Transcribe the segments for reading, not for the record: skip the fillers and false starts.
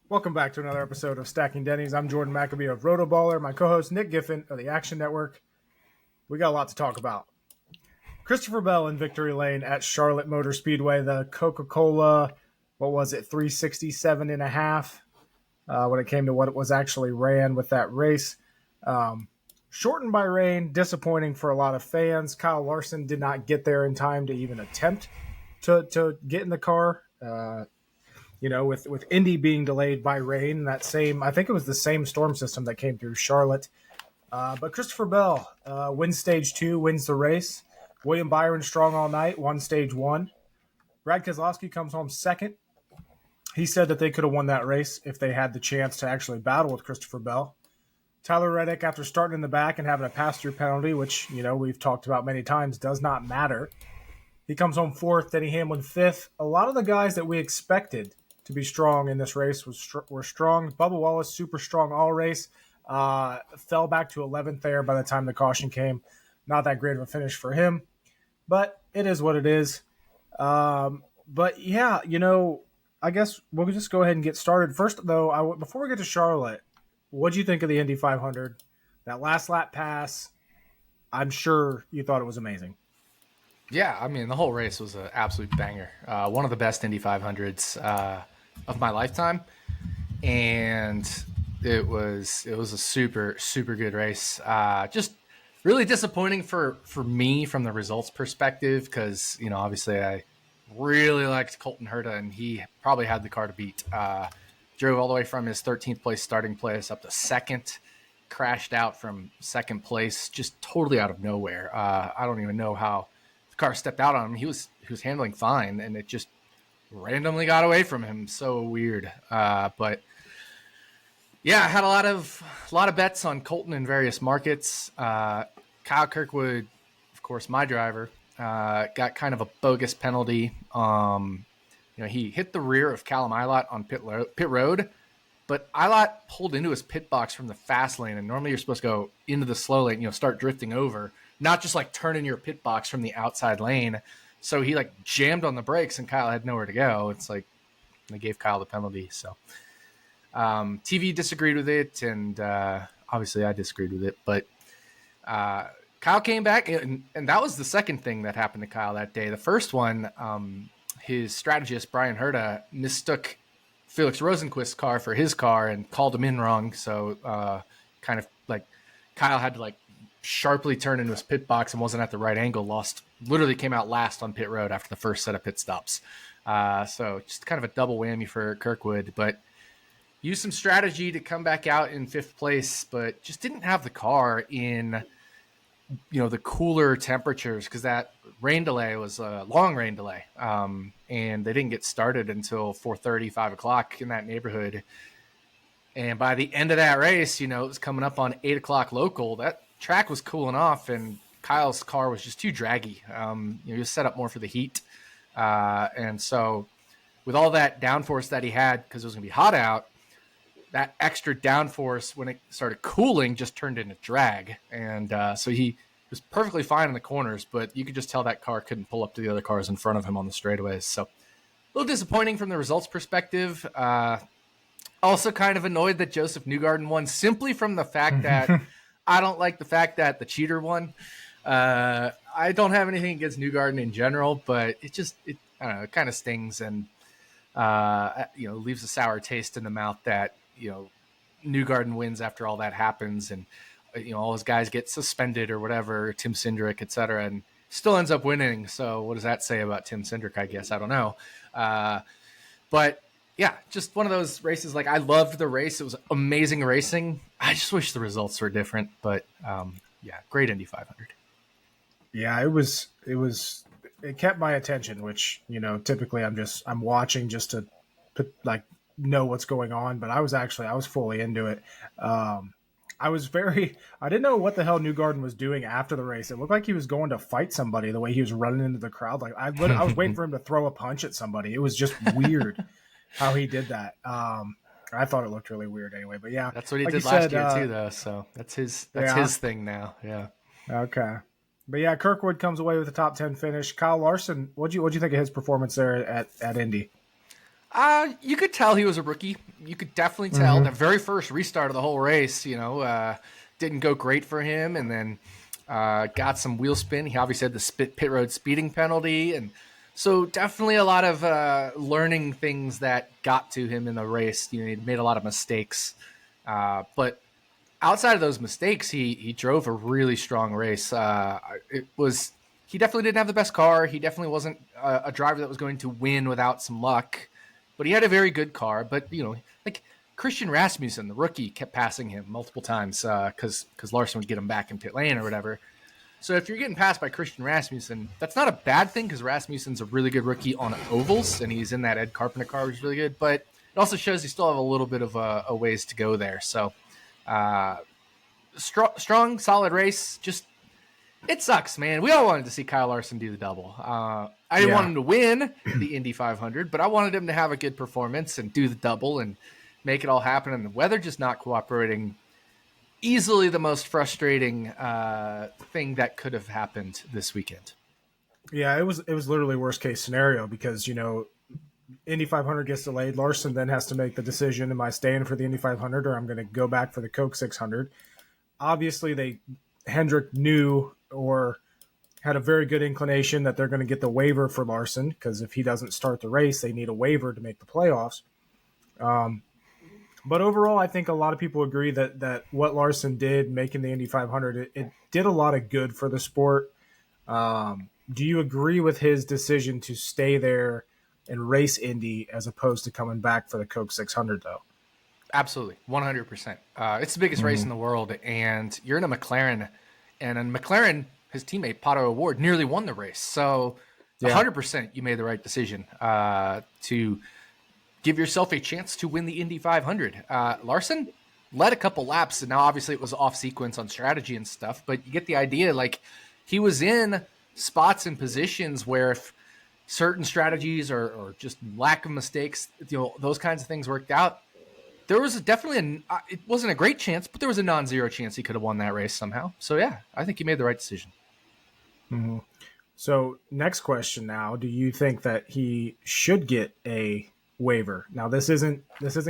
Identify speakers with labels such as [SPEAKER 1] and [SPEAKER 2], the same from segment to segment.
[SPEAKER 1] Welcome back to another episode of Stacking Dennys. I'm Jordan McAbee of RotoBaller. My co-host Nick Giffen of the Action Network. We got a lot to talk about. Christopher Bell in victory lane at Charlotte Motor Speedway. The Coca-Cola, 367.5 when it came to what it was actually ran with that race. Shortened by rain, disappointing for a lot of fans. Kyle Larson did not get there in time to even attempt to get in the car. With Indy being delayed by rain, I think it was the same storm system that came through Charlotte. But Christopher Bell wins stage 2, wins the race. William Byron strong all night, won stage 1. Brad Keselowski comes home second. He said that they could have won that race if they had the chance to actually battle with Christopher Bell. Tyler Reddick, after starting in the back and having a pass-through penalty, which, we've talked about many times, does not matter. He comes home fourth, Denny Hamlin fifth. A lot of the guys that we expected to be strong in this race were strong. Bubba Wallace, super strong all race. Fell back to 11th there by the time the caution came. Not that great of a finish for him, but it is what it is. I guess we'll just go ahead and get started. First, though, before we get to Charlotte, what do you think of the Indy 500? That last lap pass, I'm sure you thought it was amazing.
[SPEAKER 2] Yeah, I mean, the whole race was an absolute banger. One of the best Indy 500s of my lifetime, and it was a super good race. Just really disappointing for me from the results perspective, because obviously I really liked Colton Herta, and he probably had the car to beat. Drove all the way from his 13th place starting place up to second, crashed out from second place, just totally out of nowhere. I don't even know how the car stepped out on him. He was handling fine, and it just randomly got away from him. So weird. But yeah, I had a lot of bets on Colton in various markets. Kyle Kirkwood, of course, my driver, got kind of a bogus penalty. He hit the rear of Callum Ilott on pit road, but Ilott pulled into his pit box from the fast lane, and normally you're supposed to go into the slow lane, start drifting over, not just like turn in your pit box from the outside lane. So he jammed on the brakes, and Kyle had nowhere to go. It's like they gave Kyle the penalty. So TV disagreed with it, and obviously I disagreed with it. But Kyle came back, and that was the second thing that happened to Kyle that day. The first one, his strategist, Brian Herta, mistook Felix Rosenquist's car for his car and called him in wrong. So kind of like Kyle had to sharply turn into his pit box and wasn't at the right angle, literally came out last on pit road after the first set of pit stops. So just kind of a double whammy for Kirkwood, but used some strategy to come back out in fifth place, but just didn't have the car in, the cooler temperatures, because that rain delay was a long rain delay. And they didn't get started until 4:30, 5 o'clock in that neighborhood. And by the end of that race, it was coming up on 8 o'clock local. That track was cooling off, and Kyle's car was just too draggy. He was set up more for the heat. And so with all that downforce that he had, because it was going to be hot out, that extra downforce, when it started cooling, just turned into drag. And so he was perfectly fine in the corners, but you could just tell that car couldn't pull up to the other cars in front of him on the straightaways. So a little disappointing from the results perspective. Also kind of annoyed that Joseph Newgarden won, simply from the fact that I don't like the fact that the cheater won. I don't have anything against Newgarden in general, but it I don't know, it kind of stings, and leaves a sour taste in the mouth that Newgarden wins after all that happens, and all his guys get suspended or whatever, Tim Cindric, etc., and still ends up winning. So what does that say about Tim Cindric? I guess I don't know. But yeah, just one of those races. I loved the race; it was amazing racing. I just wish the results were different, but great Indy 500.
[SPEAKER 1] Yeah, it kept my attention, which, typically I'm watching just to know what's going on, but I was fully into it. I didn't know what the hell Newgarden was doing after the race. It looked like he was going to fight somebody, the way he was running into the crowd. I was waiting for him to throw a punch at somebody. It was just weird how he did that. I thought it looked really weird anyway, but yeah.
[SPEAKER 2] That's what he did last year too, though. So that's his thing now. Yeah.
[SPEAKER 1] Okay. But yeah, Kirkwood comes away with a top 10 finish. Kyle Larson, what'd you think of his performance there at Indy?
[SPEAKER 2] You could tell he was a rookie. You could definitely tell the very first restart of the whole race, didn't go great for him. And then got some wheel spin. He obviously had the pit road speeding penalty. And so definitely a lot of learning things that got to him in the race. He made a lot of mistakes. But outside of those mistakes, he drove a really strong race. He definitely didn't have the best car. He definitely wasn't a driver that was going to win without some luck. But he had a very good car. But, like Christian Rasmussen, the rookie, kept passing him multiple times because Larson would get him back in pit lane or whatever. So if you're getting passed by Christian Rasmussen, that's not a bad thing because Rasmussen's a really good rookie on ovals, and he's in that Ed Carpenter car, which is really good. But it also shows you still have a little bit of a ways to go there. So strong, solid race. Just it sucks, man. We all wanted to see Kyle Larson do the double. I didn't want him to win the Indy 500, but I wanted him to have a good performance and do the double and make it all happen. And the weather just not cooperating. Easily the most frustrating thing that could have happened this weekend.
[SPEAKER 1] Yeah, it was literally worst case scenario because, Indy 500 gets delayed. Larson then has to make the decision, am I staying for the Indy 500 or I'm going to go back for the Coke 600? Obviously, Hendrick knew or had a very good inclination that they're going to get the waiver for Larson because if he doesn't start the race, they need a waiver to make the playoffs. But overall, I think a lot of people agree that what Larson did making the Indy 500, it did a lot of good for the sport. Do you agree with his decision to stay there and race Indy as opposed to coming back for the Coke 600, though?
[SPEAKER 2] Absolutely, 100%. It's the biggest race in the world, and you're in a McLaren, and in McLaren, his teammate, Pato O'Ward, nearly won the race. So 100% you made the right decision to give yourself a chance to win the Indy 500. Larson led a couple laps, and now obviously it was off sequence on strategy and stuff, but you get the idea. Like, he was in spots and positions where if certain strategies or just lack of mistakes, those kinds of things worked out, there was definitely it wasn't a great chance, but there was a non-zero chance he could have won that race somehow. So yeah, I think he made the right decision.
[SPEAKER 1] Mm-hmm. So next question now, do you think that he should get a waiver? Now this isn't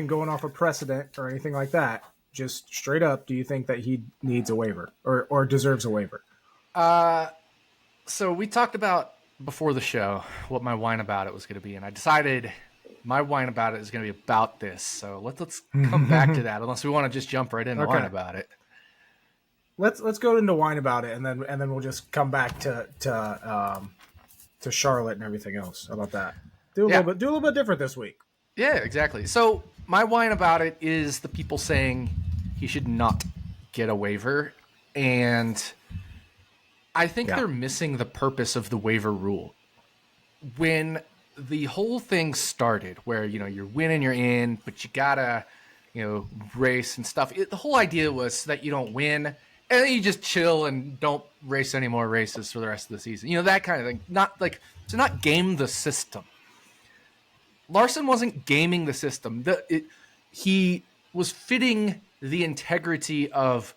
[SPEAKER 1] going off a precedent or anything like that. Just straight up, do you think that he needs a waiver or deserves a waiver?
[SPEAKER 2] So we talked about before the show what my whine about it was going to be, and I decided my whine about it is going to be about this. So let's come back to that, unless we want to just jump right into whine about it.
[SPEAKER 1] Let's go into whine about it, and then we'll just come back to Charlotte and everything else. How about that? Do a little bit different this week.
[SPEAKER 2] Yeah, exactly. So my whine about it is the people saying he should not get a waiver, and I think they're missing the purpose of the waiver rule. When the whole thing started, where you're winning, you're in, but you gotta race and stuff. The whole idea was that you don't win, and then you just chill and don't race any more races for the rest of the season. That kind of thing. Not like to not game the system. Larson wasn't gaming the system. He was fitting the integrity of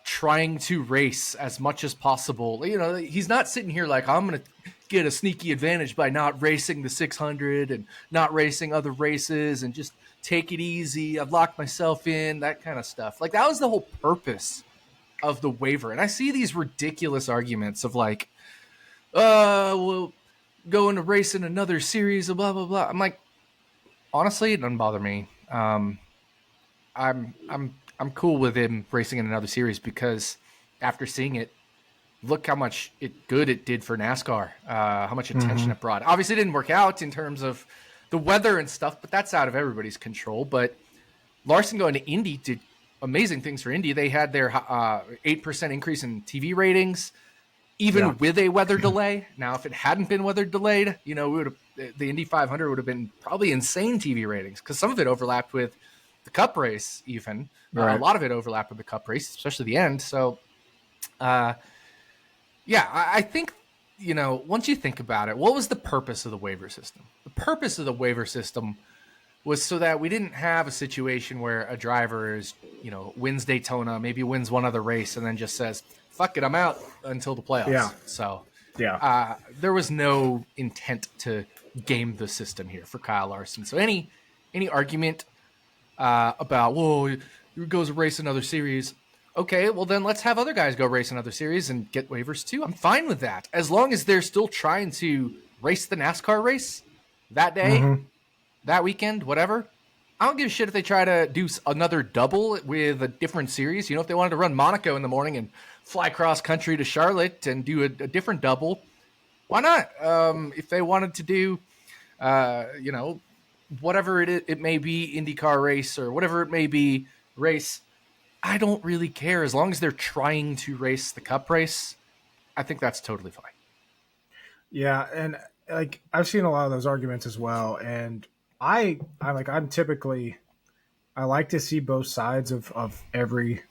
[SPEAKER 2] trying to race as much as possible. He's not sitting here like, I'm going to get a sneaky advantage by not racing the 600 and not racing other races and just take it easy. I've locked myself in, that kind of stuff. Like, that was the whole purpose of the waiver. And I see these ridiculous arguments of like, we'll go into race in another series of blah, blah, blah. I'm like, honestly, it doesn't bother me. I'm cool with him racing in another series because after seeing it, look how much good it did for NASCAR, how much attention it brought. Obviously, it didn't work out in terms of the weather and stuff, but that's out of everybody's control. But Larson going to Indy did amazing things for Indy. They had their 8% increase in TV ratings, even with a weather delay. Now, if it hadn't been weather delayed, the Indy 500 would have been probably insane TV ratings because some of it overlapped with the Cup race even. Right. A lot of it overlapped with the Cup race, especially the end. So, I think, once you think about it, what was the purpose of the waiver system? The purpose of the waiver system was so that we didn't have a situation where a driver is, wins Daytona, maybe wins one other race, and then just says, fuck it, I'm out until the playoffs. Yeah. So there was no intent to game the system here for Kyle Larson. So any argument about, well, he goes race another series. Okay, well then let's have other guys go race another series and get waivers too. I'm fine with that. As long as they're still trying to race the NASCAR race that day, that weekend, whatever. I don't give a shit if they try to do another double with a different series. If they wanted to run Monaco in the morning and fly cross country to Charlotte and do a different double, why not? If they wanted to do, whatever it may be, IndyCar race or whatever it may be, race, I don't really care. As long as they're trying to race the Cup race, I think that's totally fine.
[SPEAKER 1] Yeah, and like I've seen a lot of those arguments as well, and I like to see both sides of every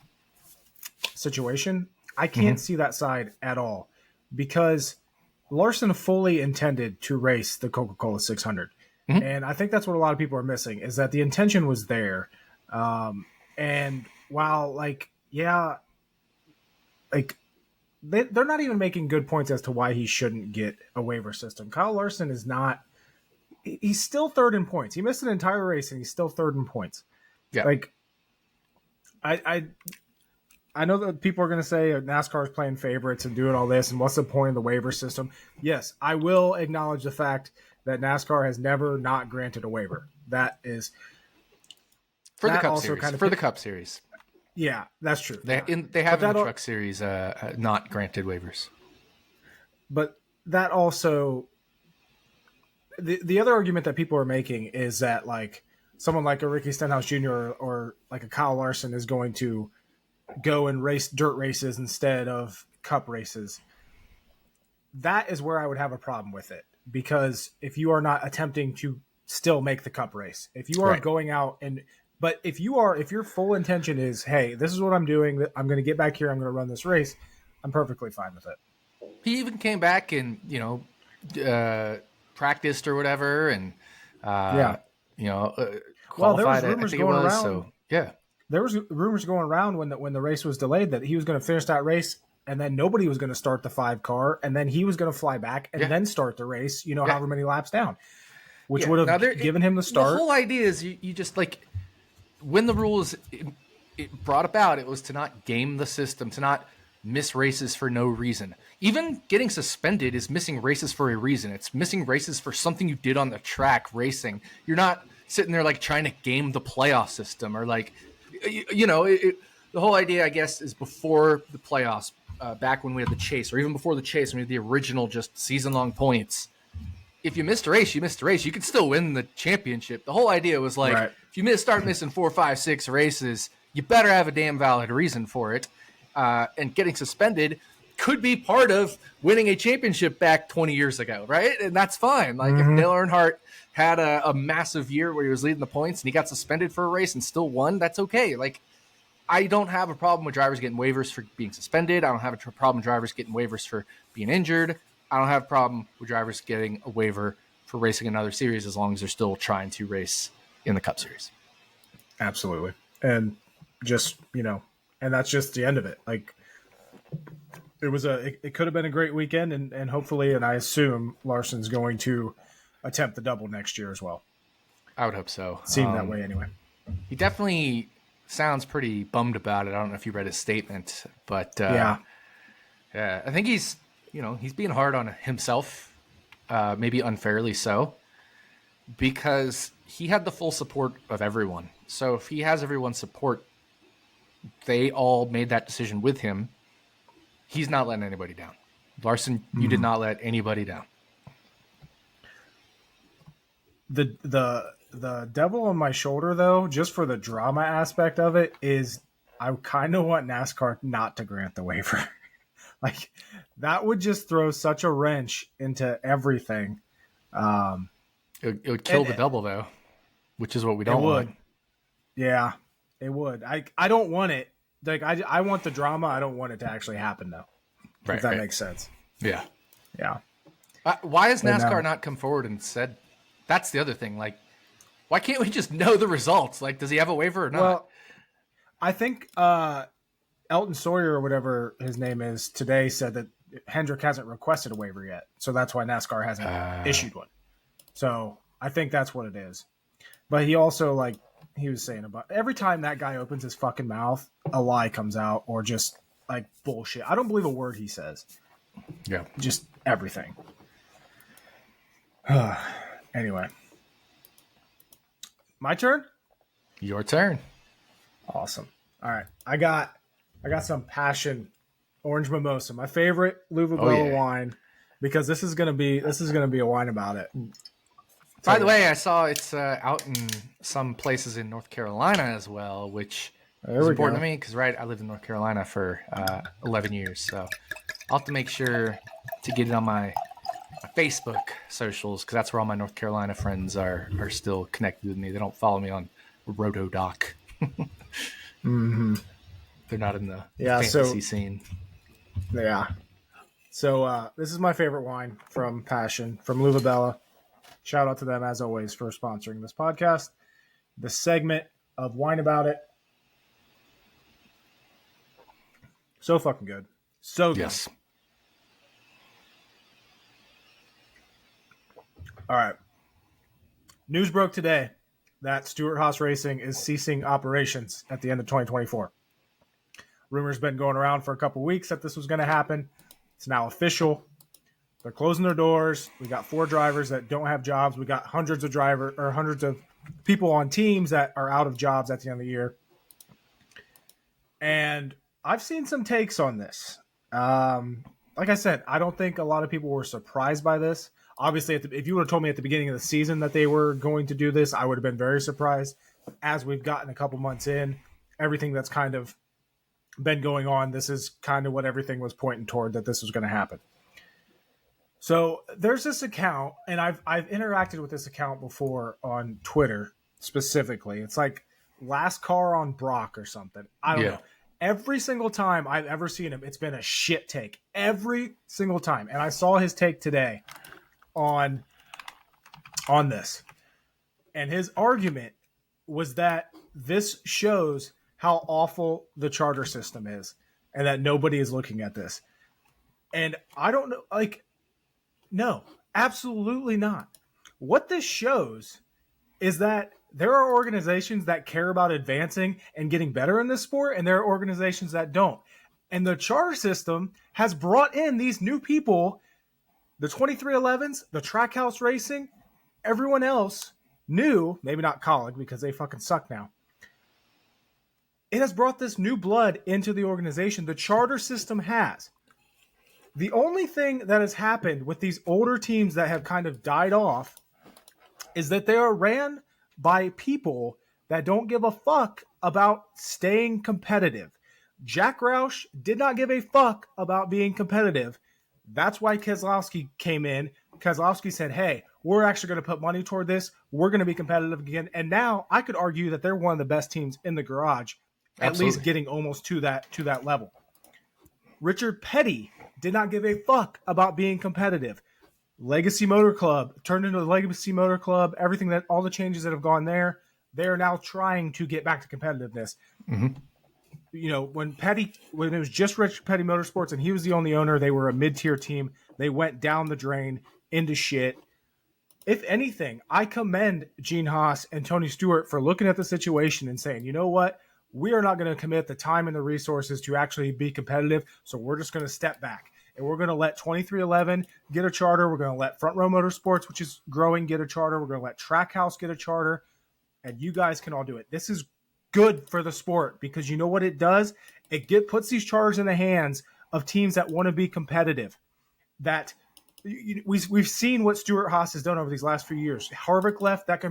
[SPEAKER 1] situation. I can't see that side at all because Larson fully intended to race the Coca-Cola 600. And I think that's what a lot of people are missing, is that the intention was there. And while they're not even making good points as to why he shouldn't get a waiver system. Kyle Larson is not, he's still third in points. He missed an entire race and he's still third in points.
[SPEAKER 2] Yeah.
[SPEAKER 1] Like I know that people are going to say NASCAR is playing favorites and doing all this, and what's the point of the waiver system? Yes, I will acknowledge the fact that NASCAR has never not granted a waiver. That is
[SPEAKER 2] for the Cup Series. For the Cup Series,
[SPEAKER 1] yeah, that's true.
[SPEAKER 2] They have in the Truck Series not granted waivers.
[SPEAKER 1] But that also, the other argument that people are making is that like someone like a Ricky Stenhouse Jr. or like a Kyle Larson is going to go and race dirt races instead of Cup races. That is where I would have a problem with it, because if you are not attempting to still make the Cup race, if you are going out but if your full intention is, hey, this is what I'm doing, I'm going to get back here, I'm going to run this race, I'm perfectly fine with it.
[SPEAKER 2] He even came back and, practiced or whatever. And, qualified,
[SPEAKER 1] there was rumors going around. So, yeah. There was rumors going around when the race was delayed that he was going to finish that race and then nobody was going to start the 5 car and then he was going to fly back and then start the race, however many laps down, which would have given him the start.
[SPEAKER 2] The whole idea is you just like, when the rules it brought about, it was to not game the system, to not miss races for no reason. Even getting suspended is missing races for a reason. It's missing races for something you did on the track racing. You're not sitting there like trying to game the playoff system or like, the whole idea, I guess, is before the playoffs, back when we had the chase, or even before the chase, when we had the original just season-long points. If you missed a race, you missed a race. You could still win the championship. The whole idea was like, if you start missing 4, 5, 6 races, you better have a damn valid reason for it. And getting suspended could be part of winning a championship back 20 years ago, right? And that's fine. Like if Dale Earnhardt had a massive year where he was leading the points and he got suspended for a race and still won, that's okay. Like I don't have a problem with drivers getting waivers for being suspended. I don't have a problem with drivers getting waivers for being injured. I don't have a problem with drivers getting a waiver for racing another series as long as they're still trying to race in the Cup Series.
[SPEAKER 1] Absolutely. And just, and that's just the end of it. Like it could have been a great weekend and hopefully, and I assume Larson's going to attempt the double next year as well.
[SPEAKER 2] I would hope so.
[SPEAKER 1] Seemed that way anyway.
[SPEAKER 2] He definitely sounds pretty bummed about it. I don't know if you read his statement, but yeah, I think he's being hard on himself, maybe unfairly so, because he had the full support of everyone. So if he has everyone's support, they all made that decision with him. He's not letting anybody down. Larson, you did not let anybody down.
[SPEAKER 1] The devil on my shoulder, though, just for the drama aspect of it, is I kind of want NASCAR not to grant the waiver. Like, that would just throw such a wrench into everything.
[SPEAKER 2] It would kill the double, though, which is what we don't want.
[SPEAKER 1] Yeah, it would. I don't want it. Like, I want the drama. I don't want it to actually happen, though. If that makes sense.
[SPEAKER 2] Yeah.
[SPEAKER 1] Yeah.
[SPEAKER 2] Why has NASCAR not come forward and said, that's the other thing. Like, why can't we just know the results? Like, does he have a waiver or not? Well,
[SPEAKER 1] I think Elton Sawyer or whatever his name is today said that Hendrick hasn't requested a waiver yet. So that's why NASCAR hasn't issued one. So I think that's what it is. But he also, like he was saying, about every time that guy opens his fucking mouth, a lie comes out or just like bullshit. I don't believe a word he says.
[SPEAKER 2] Yeah.
[SPEAKER 1] Just everything. Anyway. My turn?
[SPEAKER 2] Your turn.
[SPEAKER 1] Awesome. All right. I got some Passion Orange Mimosa, my favorite Louvain wine, because this is gonna be a wine about it.
[SPEAKER 2] By the way, I saw it's out in some places in North Carolina as well, which is important to me because I lived in North Carolina for 11 years, so I'll have to make sure to get it on my Facebook socials because that's where all my North Carolina friends are still connected with me. They don't follow me on RotoDoc.
[SPEAKER 1] Mm-hmm.
[SPEAKER 2] They're not in the fantasy scene.
[SPEAKER 1] Yeah. So this is my favorite wine from Passion, from Louvain. Shout out to them, as always, for sponsoring this podcast. The segment of Wine About It. So fucking good. So good.
[SPEAKER 2] Yes.
[SPEAKER 1] All right. News broke today that Stewart-Haas Racing is ceasing operations at the end of 2024. Rumors been going around for a couple weeks that this was going to happen. It's now official. They're closing their doors. We got 4 drivers that don't have jobs. We got hundreds of people on teams that are out of jobs at the end of the year. And I've seen some takes on this. Like I said, I don't think a lot of people were surprised by this. Obviously, if you would have told me at the beginning of the season that they were going to do this, I would have been very surprised. As we've gotten a couple months in, everything that's kind of been going on, this is kind of what everything was pointing toward, that this was going to happen. So there's this account, and I've interacted with this account before on Twitter specifically. It's like Last Car on Brock or something. I don't know. Every single time I've ever seen him, it's been a shit take. Every single time. And I saw his take today on this. And his argument was that this shows how awful the charter system is and that nobody is looking at this. And I don't know, like, no, absolutely not. What this shows is that there are organizations that care about advancing and getting better in this sport, and there are organizations that don't. And the charter system has brought in these new people, the 2311s, the Trackhouse Racing, everyone else new, maybe not Colleague because they fucking suck now. It has brought this new blood into the organization. The charter system has. The only thing that has happened with these older teams that have kind of died off is that they are ran by people that don't give a fuck about staying competitive. Jack Roush did not give a fuck about being competitive. That's why Keselowski came in. Keselowski said, hey, we're actually going to put money toward this. We're going to be competitive again. And now I could argue that they're one of the best teams in the garage, at least getting almost to that level. Richard Petty did not give a fuck about being competitive. Legacy Motor Club turned into the Legacy Motor Club. Everything that all the changes that have gone there, they are now trying to get back to competitiveness. Mm-hmm. You know, when it was just Rich Petty Motorsports and he was the only owner, they were a mid-tier team. They went down the drain into shit. If anything, I commend Gene Haas and Tony Stewart for looking at the situation and saying, you know what? We are not going to commit the time and the resources to actually be competitive, so we're just going to step back. And we're going to let 2311 get a charter. We're going to let Front Row Motorsports, which is growing, get a charter. We're going to let Trackhouse get a charter. And you guys can all do it. This is good for the sport because you know what it does? It puts these charters in the hands of teams that want to be competitive. That we've seen what Stewart-Haas has done over these last few years. Harvick left, that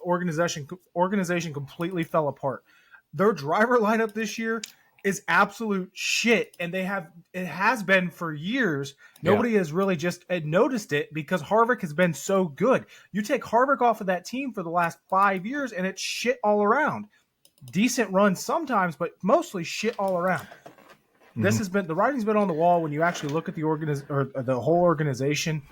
[SPEAKER 1] organization completely fell apart. Their driver lineup this year is absolute shit, and it has been for years. Nobody has really just noticed it because Harvick has been so good. You take Harvick off of that team for the last 5 years, and it's shit all around. Decent runs sometimes, but mostly shit all around. Mm-hmm. This has been the writing's been on the wall when you actually look at the whole organization,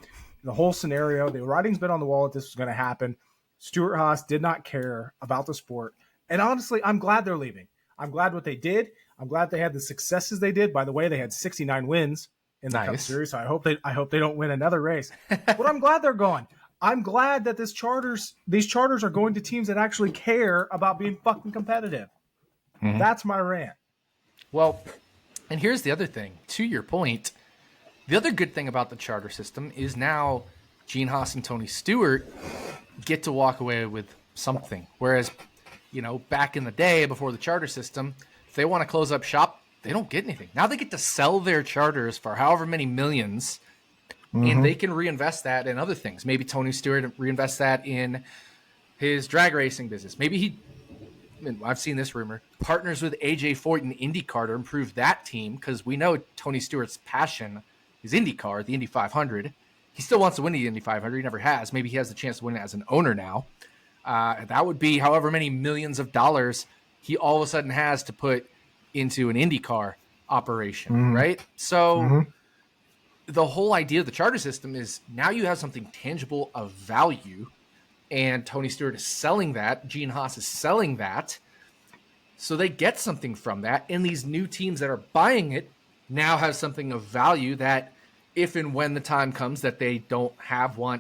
[SPEAKER 1] the whole scenario. The writing's been on the wall that this was going to happen. Stewart-Haas did not care about the sport. And honestly, I'm glad they're leaving. I'm glad what they did. I'm glad they had the successes they did. By the way, they had 69 wins in the Cup Series. So I hope they don't win another race. But I'm glad they're gone. I'm glad that these charters are going to teams that actually care about being fucking competitive. Mm-hmm. That's my rant.
[SPEAKER 2] Well, and here's the other thing. To your point, the other good thing about the charter system is now Stewart-Haas and Tony Stewart get to walk away with something. Whereas, back in the day before the charter system, if they want to close up shop, they don't get anything. Now they get to sell their charters for however many millions, and they can reinvest that in other things. Maybe Tony Stewart reinvests that in his drag racing business. Maybe I've seen this rumor, partners with AJ Foyt in IndyCar to improve that team, because we know Tony Stewart's passion is IndyCar, the Indy 500. He still wants to win the Indy 500. He never has. Maybe he has the chance to win it as an owner now. That would be however many millions of dollars he all of a sudden has to put into an IndyCar operation, right? So the whole idea of the charter system is now you have something tangible of value, and Tony Stewart is selling that. Stewart-Haas is selling that. So they get something from that, and these new teams that are buying it now have something of value that if and when the time comes that they don't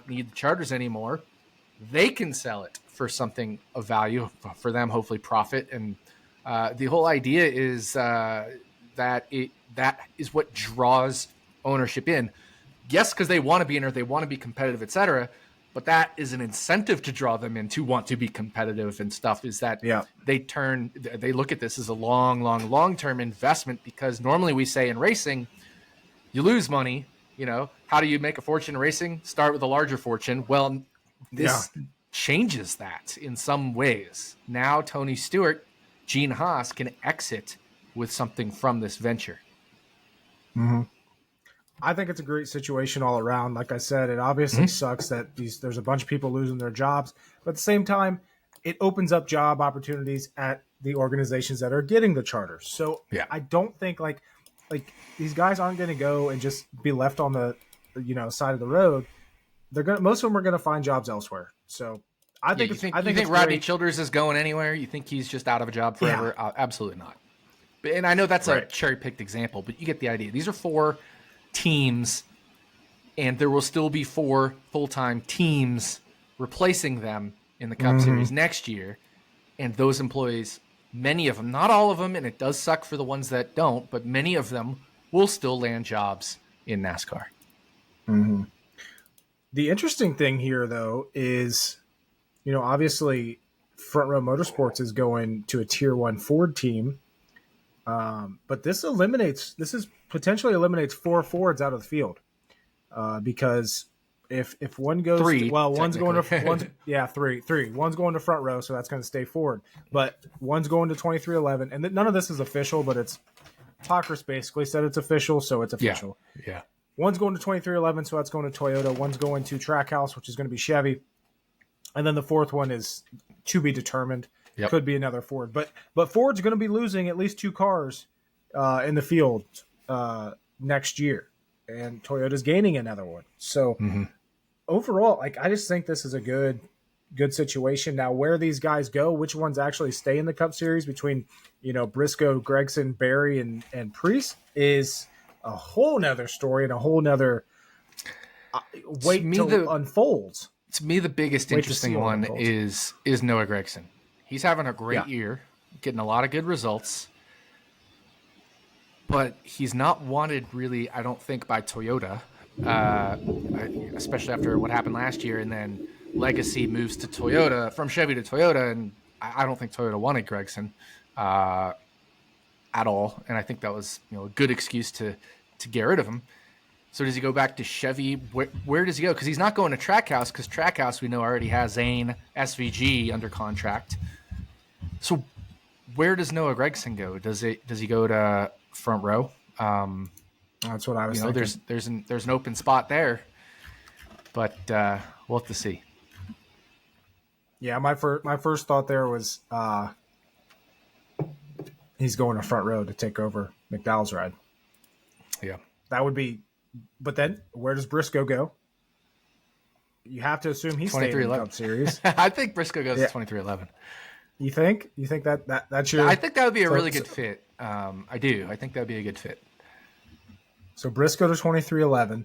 [SPEAKER 2] need the charters anymore, they can sell it for something of value for them, hopefully profit. And the whole idea is that is what draws ownership in. Yes, because they want to be in, or they want to be competitive, etc. But that is an incentive to draw them in to want to be competitive and stuff, is that they look at this as a long-term investment, because normally we say in racing, you lose money. How do you make a fortune in racing? Start with a larger fortune. Well, this changes that in some ways. Now Tony Stewart, Stewart-Haas can exit with something from this venture.
[SPEAKER 1] Mm-hmm. I think it's a great situation all around. Like I said, it obviously sucks that there's a bunch of people losing their jobs, but at the same time, it opens up job opportunities at the organizations that are getting the charters. So I don't think like these guys aren't going to go and just be left on the side of the road. Most of them are going to find jobs elsewhere. So I think
[SPEAKER 2] you think Rodney Childers is going anywhere? You think he's just out of a job forever? Absolutely not. And I know that's a cherry-picked example, but you get the idea. These are 4 teams, and there will still be 4 full-time teams replacing them in the Cup Series next year. And those employees, many of them, not all of them, and it does suck for the ones that don't, but many of them will still land jobs in NASCAR.
[SPEAKER 1] Mm-hmm. The interesting thing here, though, is, obviously Front Row Motorsports is going to a Tier 1 Ford team. But this potentially eliminates 4 Fords out of the field, because if one goes,
[SPEAKER 2] 3,
[SPEAKER 1] one's going to 3. One's going to Front Row, so that's going to stay Ford. But one's going to 2311, and none of this is official, but it's Talkers basically said it's official, so it's official.
[SPEAKER 2] Yeah.
[SPEAKER 1] One's going to 2311, so that's going to Toyota. One's going to Trackhouse, which is going to be Chevy, and then the 4th one is to be determined. Yep. Could be another Ford, but Ford's going to be losing at least 2 cars in the field next year, and Toyota's gaining another one. So overall, I just think this is a good situation. Now, where these guys go, which ones actually stay in the Cup Series between Briscoe, Gregson, Barry, and Priest is a whole nother story and a whole nother wait till unfolds.
[SPEAKER 2] To me, the biggest interesting one is Noah Gregson. He's having a great year, getting a lot of good results, but he's not wanted really, I don't think, by Toyota, especially after what happened last year, and then Legacy moves to Toyota, from Chevy to Toyota, and I don't think Toyota wanted Gregson at all, and I think that was a good excuse to get rid of him. So does he go back to Chevy? Where does he go? Because he's not going to Trackhouse, because Trackhouse we know already has Zane SVG under contract. So where does Noah Gregson go? Does he go to Front Row?
[SPEAKER 1] That's what I was thinking.
[SPEAKER 2] There's an open spot there, but we'll have to see.
[SPEAKER 1] Yeah, my first thought there was he's going to Front Row to take over McDowell's ride.
[SPEAKER 2] Yeah,
[SPEAKER 1] that would be. But then where does Briscoe go? You have to assume he's staying in the Cup Series.
[SPEAKER 2] I think Briscoe goes to 2311.
[SPEAKER 1] You think? You think that's your?
[SPEAKER 2] I think that would be a really good fit. I do. I think that would be a good fit.
[SPEAKER 1] So Briscoe to 2311.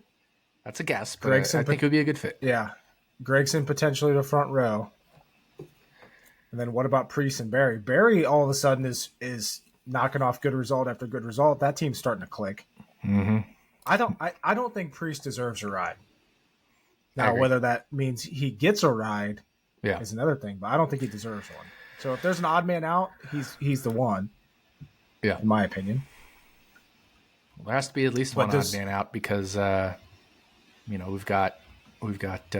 [SPEAKER 2] That's a guess, but I think it would be a good fit.
[SPEAKER 1] Yeah. Gregson potentially to front row. And then what about Priest and Barry? Barry all of a sudden is knocking off good result after good result. That team's starting to click.
[SPEAKER 2] Mm-hmm.
[SPEAKER 1] I don't think Priest deserves a ride. Now, whether that means he gets a ride is another thing, but I don't think he deserves one. So if there's an odd man out, he's the one.
[SPEAKER 2] Yeah,
[SPEAKER 1] in my opinion.
[SPEAKER 2] Well, there has to be at least one odd man out because we've got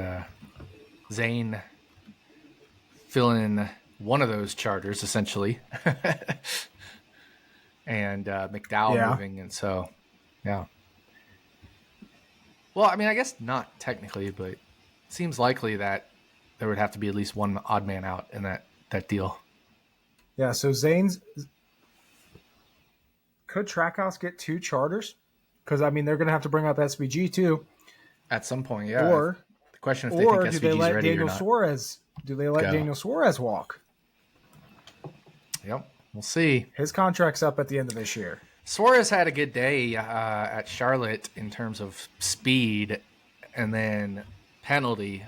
[SPEAKER 2] Zane filling one of those charters essentially, and McDowell moving, and so yeah. Well, I mean, I guess not technically, but it seems likely that there would have to be at least one odd man out in that deal.
[SPEAKER 1] Yeah, so Zane's could Trackhouse get 2 charters? Because I mean, they're going to have to bring up SVG too
[SPEAKER 2] at some point. Yeah.
[SPEAKER 1] Or
[SPEAKER 2] the question if they think SVG's
[SPEAKER 1] do they let
[SPEAKER 2] ready
[SPEAKER 1] Daniel
[SPEAKER 2] or not.
[SPEAKER 1] Suarez? Do they let Daniel Suarez walk?
[SPEAKER 2] Yep, we'll see.
[SPEAKER 1] His contract's up at the end of this year.
[SPEAKER 2] Suarez had a good day at Charlotte in terms of speed, and then penalty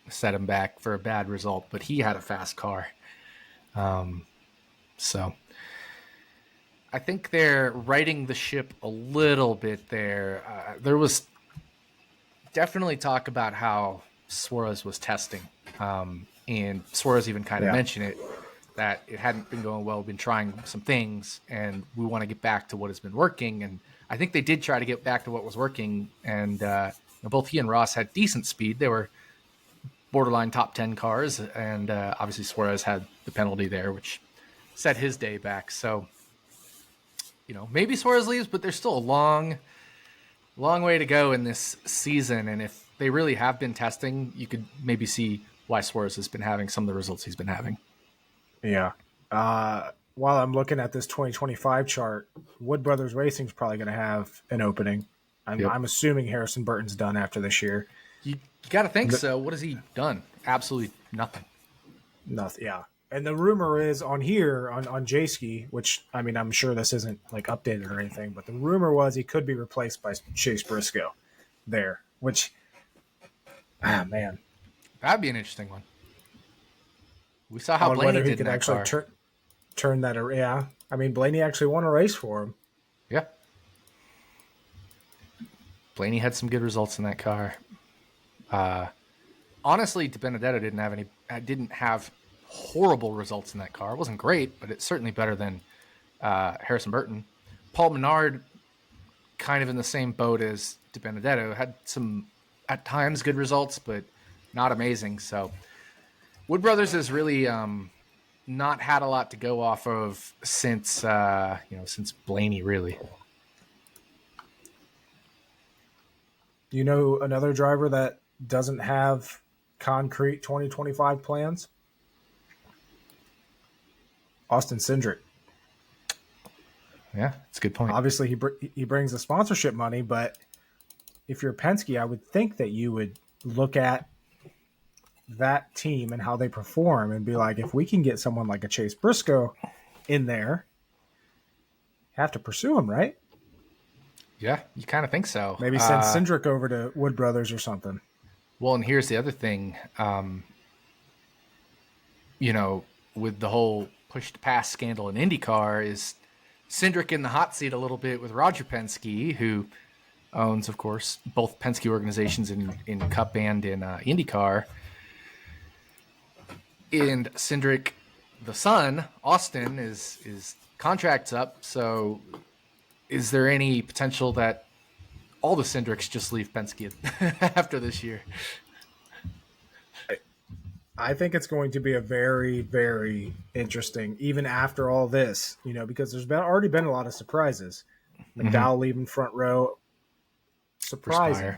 [SPEAKER 2] set him back for a bad result, but he had a fast car. So I think they're righting the ship a little bit there. There was definitely talk about how Suarez was testing, and Suarez even kind of mentioned it, that it hadn't been going well. We've been trying some things, and we want to get back to what has been working. And I think they did try to get back to what was working. And both he and Ross had decent speed. They were borderline top 10 cars. And obviously Suarez had the penalty there, which set his day back. So, maybe Suarez leaves, but there's still a long way to go in this season. And if they really have been testing, you could maybe see why Suarez has been having some of the results he's been having.
[SPEAKER 1] Yeah. While I'm looking at this 2025 chart, Wood Brothers Racing is probably going to have an opening. I'm assuming Harrison Burton's done after this year.
[SPEAKER 2] You got to think so. What has he done? Absolutely nothing.
[SPEAKER 1] Nothing. Yeah. And the rumor is on here on J-Ski, which I mean, I'm sure this isn't like updated or anything, but the rumor was he could be replaced by Chase Briscoe there, which, man,
[SPEAKER 2] that'd be an interesting one. We saw how Blaney did in that car.
[SPEAKER 1] Turn that around. Yeah. I mean, Blaney actually won a race for him.
[SPEAKER 2] Yeah. Blaney had some good results in that car. Honestly, DiBenedetto didn't have horrible results in that car. It wasn't great, but it's certainly better than Harrison Burton. Paul Menard, kind of in the same boat as DiBenedetto, had some, at times, good results, but not amazing. So Wood Brothers has really not had a lot to go off of since Blaney, really.
[SPEAKER 1] You know another driver that doesn't have concrete 2025 plans? Austin Cindric.
[SPEAKER 2] Yeah, that's a good point.
[SPEAKER 1] Obviously, he brings the sponsorship money, but if you're Penske, I would think that you would look at that team and how they perform and be like, if we can get someone like a Chase Briscoe in there, have to pursue him, right?
[SPEAKER 2] Yeah, you kind of think so.
[SPEAKER 1] Maybe send Cindric over to Wood Brothers or something.
[SPEAKER 2] Well, and here's the other thing. With the whole push to pass scandal in IndyCar, is Cindric in the hot seat a little bit with Roger Penske, who owns, of course, both Penske organizations in Cup and in IndyCar. And Cindric, the son, Austin, is contract's up. So is there any potential that all the Cindrics just leave Penske after this year?
[SPEAKER 1] I think it's going to be a very, very interesting, even after all this, because there's already been a lot of surprises. McDowell leaving front row, surprising.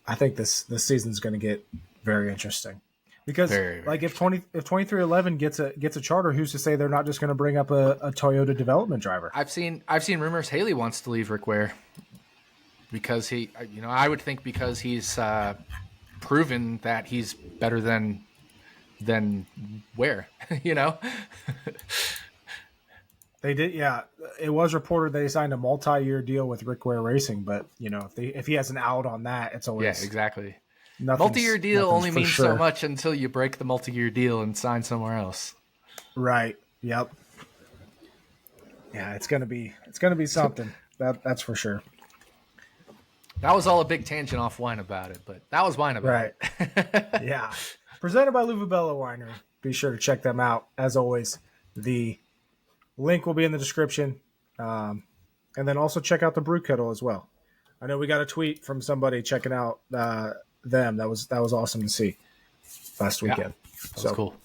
[SPEAKER 1] I think this season's going to get very interesting. Because if 2311 gets a charter, who's to say they're not just going to bring up a Toyota development driver?
[SPEAKER 2] I've seen rumors Haley wants to leave Rick Ware because I would think because he's proven that he's better than Ware,
[SPEAKER 1] They did, yeah. It was reported they signed a multi-year deal with Rick Ware Racing, but if he has an out on that, it's always
[SPEAKER 2] exactly. Multi-year deal only
[SPEAKER 1] for
[SPEAKER 2] means
[SPEAKER 1] sure.
[SPEAKER 2] so much until you break the multi-year deal and sign somewhere else.
[SPEAKER 1] Right. Yep. Yeah, it's gonna be something. That's for sure.
[SPEAKER 2] That was all a big tangent off wine about it, but that was wine about
[SPEAKER 1] it. Yeah. Presented by Luvabella Winery. Be sure to check them out. As always, the link will be in the description. And then also check out the Brew Kettle as well. I know we got a tweet from somebody checking out them. That was awesome to see last weekend.
[SPEAKER 2] That was cool.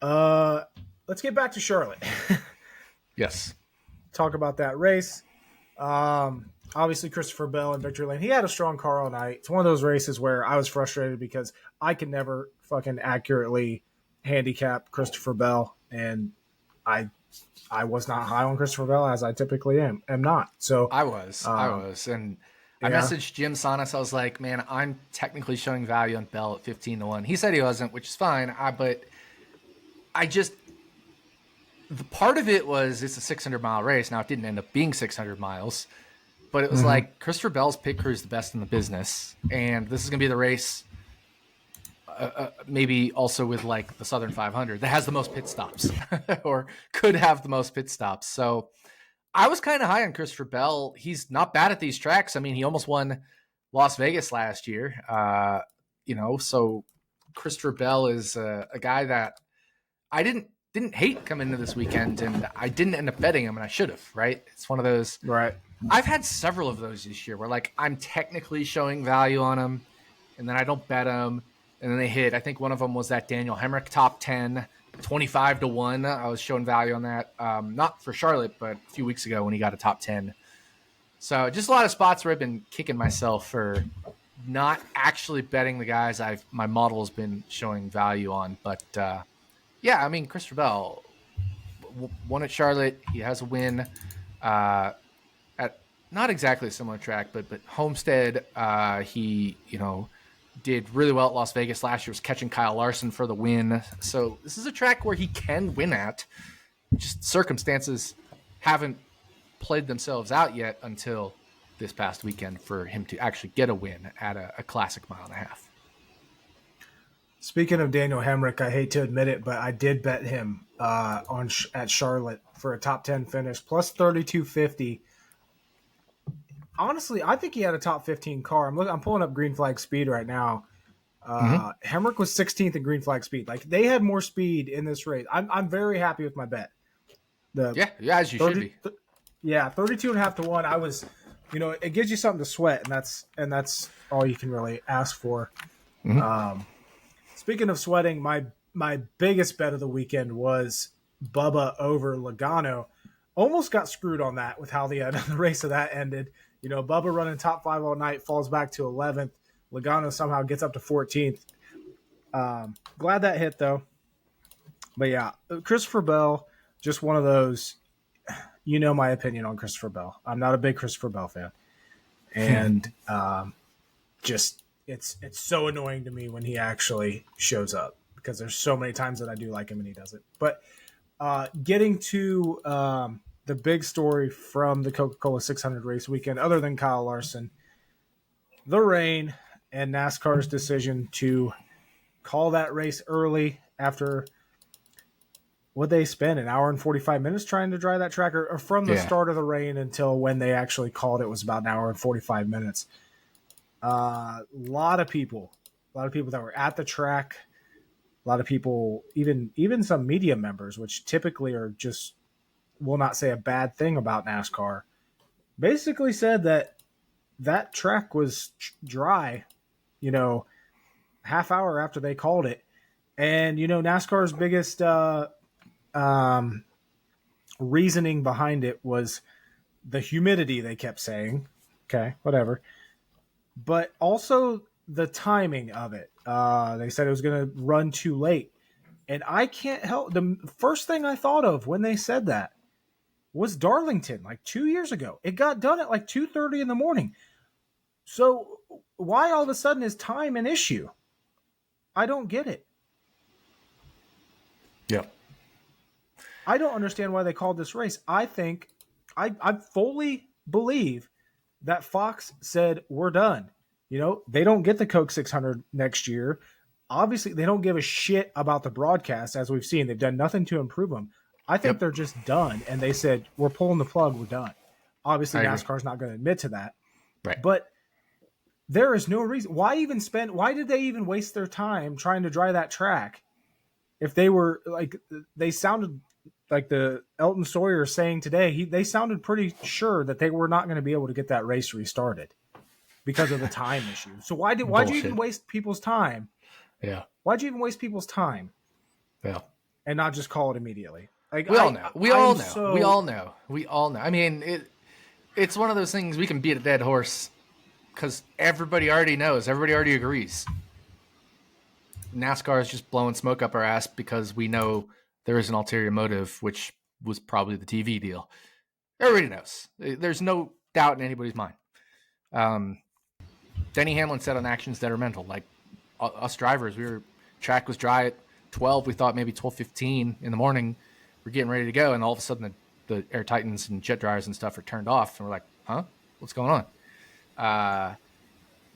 [SPEAKER 1] Let's get back to Charlotte.
[SPEAKER 2] Yes.
[SPEAKER 1] Talk about that race. Obviously, Christopher Bell and Victory Lane. He had a strong car all night. It's one of those races where I was frustrated because I could never fucking accurately handicap Christopher Bell, and I was not high on Christopher Bell as I typically am not. So
[SPEAKER 2] I was, and I messaged Jim Sonis. I was like, man, I'm technically showing value on Bell at 15-1. He said he wasn't, which is fine. But the part of it was it's a 600-mile race. Now it didn't end up being 600 miles, but it was like Christopher Bell's pit crew is the best in the business, and this is going to be the race. Maybe also with like the Southern 500 that has the most pit stops or could have the most pit stops. So I was kind of high on Christopher Bell. He's not bad at these tracks. I mean, he almost won Las Vegas last year. So Christopher Bell is a guy that I didn't hate coming into this weekend, and I didn't end up betting him, and I should have, right? It's one of those.
[SPEAKER 1] Right.
[SPEAKER 2] I've had several of those this year where like I'm technically showing value on him, and then I don't bet him. And then they hit. I think one of them was that Daniel Hemrick top 10, 25-1. I was showing value on that. Not for Charlotte, but a few weeks ago when he got a top 10. So just a lot of spots where I've been kicking myself for not actually betting the guys my model has been showing value on. But I mean, Christopher Bell won at Charlotte. He has a win at not exactly a similar track, but Homestead. He did really well at Las Vegas last year, was catching Kyle Larson for the win. So this is a track where he can win at. Just circumstances haven't played themselves out yet until this past weekend for him to actually get a win at a classic mile and a half.
[SPEAKER 1] Speaking of Daniel Hemrick, I hate to admit it, but I did bet him at Charlotte for a top 10 finish, plus 3250. Honestly, I think he had a top 15 car. I'm pulling up green flag speed right now. Hemrick was 16th in green flag speed. Like, they had more speed in this race. I'm very happy with my bet.
[SPEAKER 2] As you should be.
[SPEAKER 1] 32.5-1. I was, it gives you something to sweat, and that's all you can really ask for. Speaking of sweating, my biggest bet of the weekend was Bubba over Logano. Almost got screwed on that with how the race of that ended. Bubba running top 5 all night, falls back to 11th. Logano somehow gets up to 14th. Glad that hit, though. But, yeah, Christopher Bell, just one of those, my opinion on Christopher Bell. I'm not a big Christopher Bell fan. And it's so annoying to me when he actually shows up because there's so many times that I do like him and he doesn't. But getting to the big story from the Coca-Cola 600 race weekend, other than Kyle Larson, the rain and NASCAR's decision to call that race early after what they spent an hour and 45 minutes trying to dry that track, or from the start of the rain until when they actually called it was about an hour and 45 minutes. A lot of people that were at the track, a lot of people, even some media members, which typically are just will not say a bad thing about NASCAR, basically said that track was dry, half hour after they called it. And, NASCAR's biggest reasoning behind it was the humidity, they kept saying. Okay, whatever. But also the timing of it. They said it was going to run too late. And I can't help. The first thing I thought of when they said that was Darlington, like 2 years ago. It got done at like 2:30 in the morning. So why all of a sudden is time an issue? I don't get it.
[SPEAKER 2] Yeah.
[SPEAKER 1] I don't understand why they called this race. I fully believe that Fox said, we're done. They don't get the Coke 600 next year. Obviously, they don't give a shit about the broadcast, as we've seen. They've done nothing to improve them. I think they're just done, and they said, we're pulling the plug, we're done. Obviously, NASCAR's not going to admit to that.
[SPEAKER 2] Right.
[SPEAKER 1] But there is no reason. Why did they even waste their time trying to dry that track? If they were they sounded like the Elton Sawyer saying today, they sounded pretty sure that they were not going to be able to get that race restarted because of the time issue. So why'd you even waste people's time?
[SPEAKER 2] Yeah.
[SPEAKER 1] Why'd you even waste people's time?
[SPEAKER 2] Yeah.
[SPEAKER 1] And not just call it immediately?
[SPEAKER 2] We all know. I mean, it's one of those things we can beat a dead horse because everybody already knows. Everybody already agrees. NASCAR is just blowing smoke up our ass because we know there is an ulterior motive, which was probably the TV deal. Everybody knows. There's no doubt in anybody's mind. Denny Hamlin said on Actions Detrimental, like us drivers, track was dry at 12. We thought maybe 12:15 in the morning. We're getting ready to go, and all of a sudden the Air Titans and jet dryers and stuff are turned off, and we're like, huh? What's going on?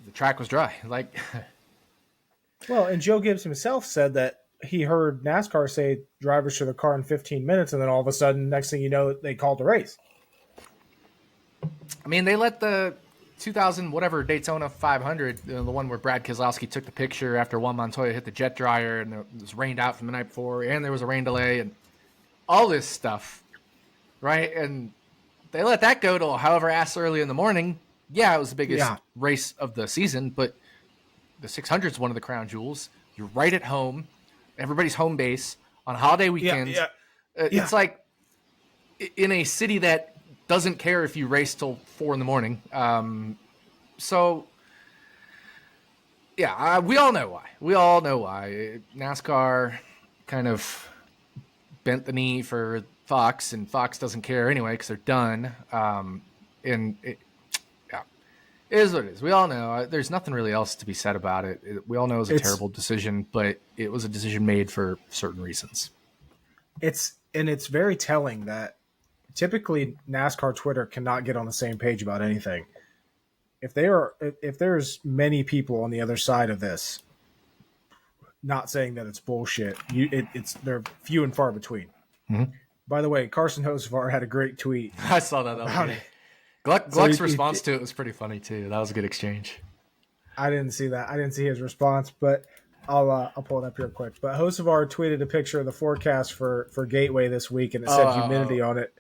[SPEAKER 2] The track was dry. Like...
[SPEAKER 1] Well, and Joe Gibbs himself said that he heard NASCAR say drivers to the car in 15 minutes, and then all of a sudden, next thing you know, they called the race.
[SPEAKER 2] I mean, they let the 2000 whatever Daytona 500, the one where Brad Keselowski took the picture after Juan Montoya hit the jet dryer, and it was rained out from the night before, and there was a rain delay, and all this stuff, right? And they let that go till however ass early in the morning. Yeah, it was the biggest race of the season, but the 600 is one of the crown jewels. You're right at home. Everybody's home base on holiday weekends. It's like in a city that doesn't care if you race till 4 a.m. We all know why. NASCAR kind of bent the knee for Fox, and Fox doesn't care anyway because they're done. It is what it is. We all know. There's nothing really else to be said about it. We all know it was a terrible decision, but it was a decision made for certain reasons. It's
[SPEAKER 1] very telling that typically NASCAR Twitter cannot get on the same page about anything. If there's many people on the other side of this, not saying that it's bullshit, they're few and far between.
[SPEAKER 2] Mm-hmm.
[SPEAKER 1] By the way, Carson Hocevar had a great tweet.
[SPEAKER 2] I saw that about it. Gluck's response to it was pretty funny too. That was a good exchange.
[SPEAKER 1] I didn't see that. I didn't see his response, but I'll pull it up here quick. But Hocevar tweeted a picture of the forecast for Gateway this week, and it said humidity on it.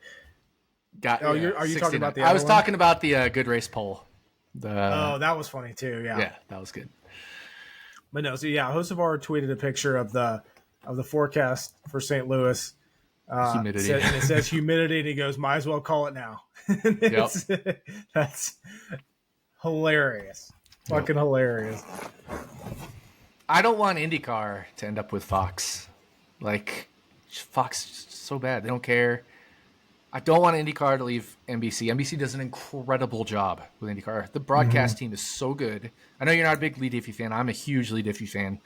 [SPEAKER 1] Are you talking about the?
[SPEAKER 2] I was talking about the Good Race poll.
[SPEAKER 1] That was funny too. Yeah,
[SPEAKER 2] that was good.
[SPEAKER 1] But no, so Hocevar tweeted a picture of the forecast for St. Louis.
[SPEAKER 2] Humidity.
[SPEAKER 1] And it says humidity, and he goes, "Might as well call it now." That's hilarious. Fucking hilarious.
[SPEAKER 2] I don't want IndyCar to end up with Fox. Like, Fox is so bad. They don't care. I don't want IndyCar to leave NBC. NBC does an incredible job with IndyCar. The broadcast team is so good. I know you're not a big Lee Diffie fan. I'm a huge Lee Diffie fan.